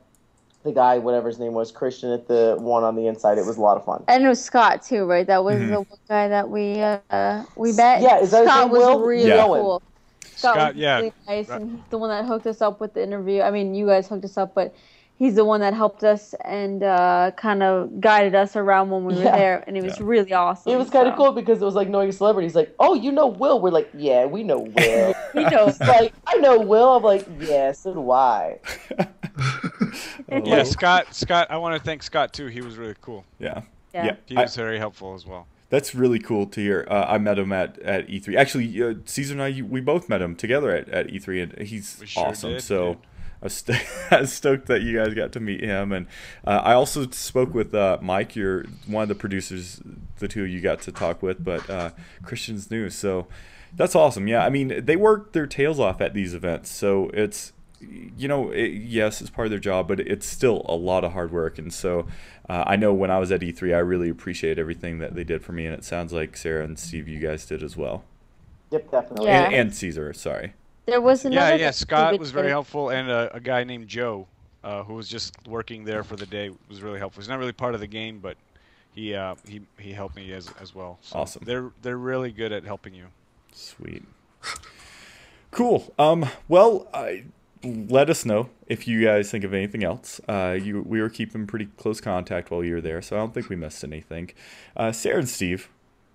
J: the guy, whatever his name was, Christian, at the one on the inside. It was a lot of fun.
K: And it was Scott, too, right? That was the one guy that we met.
J: Yeah, is that
K: Scott
J: his name,
K: was
J: Will?
K: really cool.
H: Scott,
K: was really nice, and he's the one that hooked us up with the interview. I mean, you guys hooked us up, but he's the one that helped us and kind of guided us around when we were there, and it was really awesome.
J: It was kind of cool because it was like knowing a celebrity. He's like, "Oh, you know Will?" We're like, "Yeah, we know Will."
K: We know.
J: He's like, "I know Will." I'm like, "Yeah, so do I."
H: Yeah, Scott. I want to thank Scott too. He was really cool.
A: Yeah.
H: He was very helpful as well.
A: That's really cool to hear. I met him at E3. Actually, Caesar and I, we both met him together at E3, and he's awesome. So I was stoked that you guys got to meet him. And I also spoke with Mike. You're one of the producers, the two of you got to talk with, but Christian's new. So that's awesome. Yeah, I mean, they work their tails off at these events. So it's, yes, it's part of their job, but it's still a lot of hard work. And so I know when I was at E3, I really appreciate everything that they did for me. And it sounds like Sarah and Steve, you guys did as well.
J: Yep, definitely.
K: Yeah.
A: And Caesar, sorry.
K: There was another.
H: Yeah. Scott was very helpful, and a guy named Joe, who was just working there for the day, was really helpful. He's not really part of the game, but he helped me as well. So
A: awesome.
H: They're really good at helping you.
A: Sweet. Cool. Well, let us know if you guys think of anything else. We were keeping pretty close contact while you were there, so I don't think we missed anything. Sarah and Steve,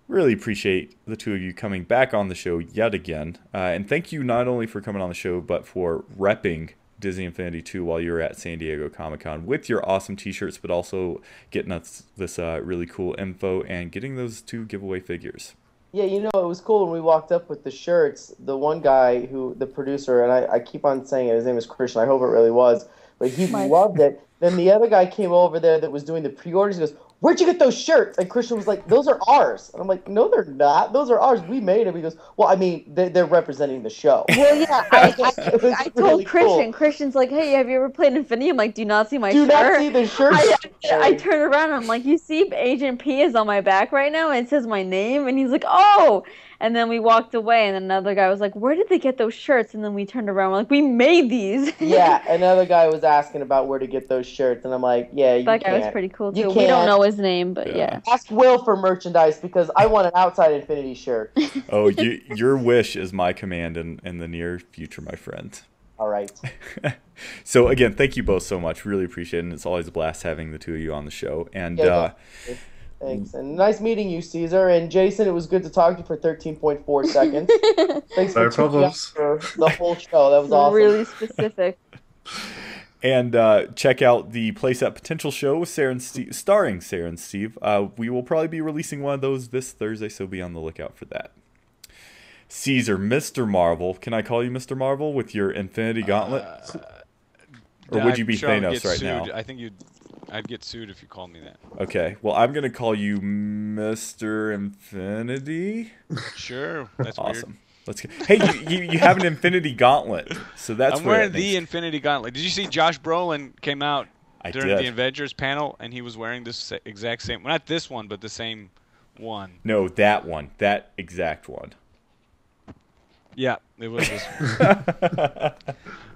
A: really appreciate the two of you coming back on the show yet again. And thank you not only for coming on the show, but for repping Disney Infinity 2 while you were at San Diego Comic-Con with your awesome t-shirts, but also getting us this really cool info and getting those 2 giveaway figures.
J: Yeah, it was cool when we walked up with the shirts. The one guy the producer, and I keep on saying it, his name is Christian, I hope it really was, but he loved it. Then the other guy came over there that was doing the pre-orders. He goes, where'd you get those shirts? And Christian was like, those are ours. And I'm like, no, they're not. Those are ours. We made them. He goes, well, I mean, they're representing the show.
K: Well, yeah, I told
J: really
K: Christian.
J: cool.
K: Christian's like, hey, have you ever played Infinity? I'm like, do you not see my
J: Do
K: shirt?
J: not see the shirt.
K: I turn around and I'm like, you see Agent P is on my back right now and it says my name. And he's like, oh. And then we walked away and another guy was like, where did they get those shirts? And then we turned around. We're like, we made these.
J: Yeah, another guy was asking about where to get those shirts. And I'm like, yeah, you
K: That
J: can't.
K: guy was pretty cool
J: You
K: too. We
J: can't.
K: don't know his name, but yeah.
J: Ask Will for merchandise because I want an outside Infinity shirt.
A: Oh, your wish is my command in the near future, my friend.
J: All right.
A: So again, thank you both so much. Really appreciate it. And it's always a blast having the two of you on the show. And
J: thanks. And nice meeting you, Caesar. And Jason, it was good to talk to you for 13.4 seconds. Thanks for tuning out for the whole show. That was awesome.
K: Really specific.
A: And check out the Place at Potential show with Sarah and Steve, starring Sarah and Steve. We will probably be releasing one of those this Thursday, so be on the lookout for that. Caesar, Mr. Marvel. Can I call you Mr. Marvel with your Infinity Gauntlet? Or would you be Thanos right now?
H: I think I'd get sued if you called me that.
A: Okay. Well, I'm going to call you Mr. Infinity.
H: Sure. That's
A: awesome. Let's go. Hey, you have an Infinity Gauntlet, so that's.
H: I'm wearing the Infinity Gauntlet. Did you see Josh Brolin came out during the Avengers panel and he was wearing this exact same? Well, not this one, but the same one.
A: No, that one. That exact one.
H: Yeah, it was this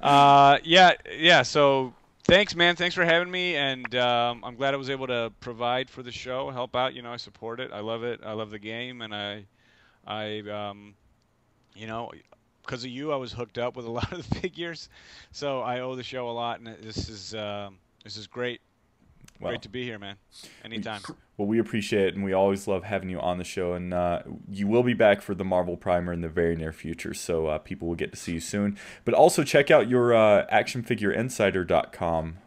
H: one. Yeah. So thanks, man. Thanks for having me, and I'm glad I was able to provide for the show, help out. I support it. I love it. I love the game, and I because of you, I was hooked up with a lot of the figures, so I owe the show a lot, and this is great.
A: Well,
H: great to be here, man. Anytime.
A: Well, we appreciate it, and we always love having you on the show. And you will be back for the Marvel Primer in the very near future, so people will get to see you soon. But also check out your actionfigureinsider.com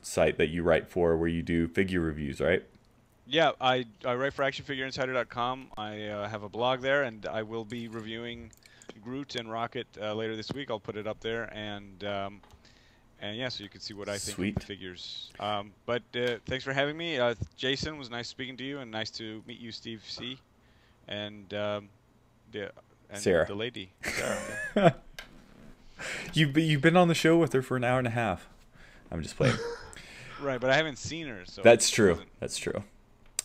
A: site that you write for, where you do figure reviews, right?
B: Yeah, I write for actionfigureinsider.com. I have a blog there, and I will be reviewing Groot and Rocket later this week. I'll put it up there, and yeah, so you can see what I think of the figures. But thanks for having me. Jason, was nice speaking to you, and nice to meet you, Steve C. And
A: Sarah.
B: The lady. Sarah.
A: You've been on the show with her for an hour and a half. I'm just playing.
B: Right, but I haven't seen her. So
A: that's true. That's true.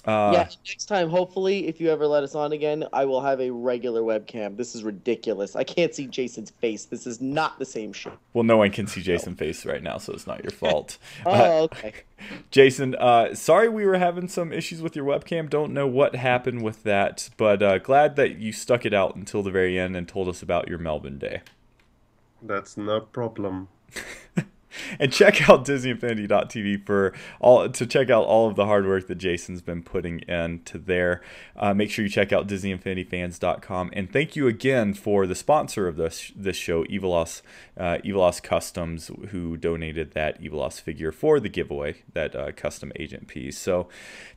J: Yeah, next time, hopefully, if you ever let us on again, I will have a regular webcam. This is ridiculous. I can't see Jason's face. This is not the same show.
A: Well, no one can see Jason's face right now, so it's not your fault.
J: Oh, okay.
A: Jason, sorry we were having some issues with your webcam. Don't know what happened with that, but glad that you stuck it out until the very end and told us about your Melbourne day.
G: That's no problem.
A: And check out DisneyInfinity.tv to check out all of the hard work that Jason's been putting into there. Make sure you check out DisneyInfinityFans.com. And thank you again for the sponsor of this show, Evilos Customs, who donated that Evilos figure for the giveaway, that custom Agent piece. So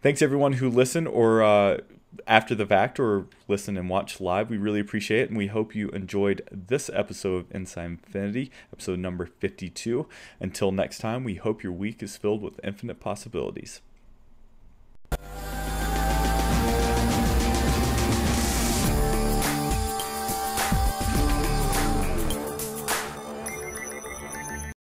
A: thanks everyone who listened or after the fact or listen and watch live. We really appreciate it, and we hope you enjoyed this episode of Inside Infinity, episode number 52. Until next time, we hope your week is filled with infinite possibilities.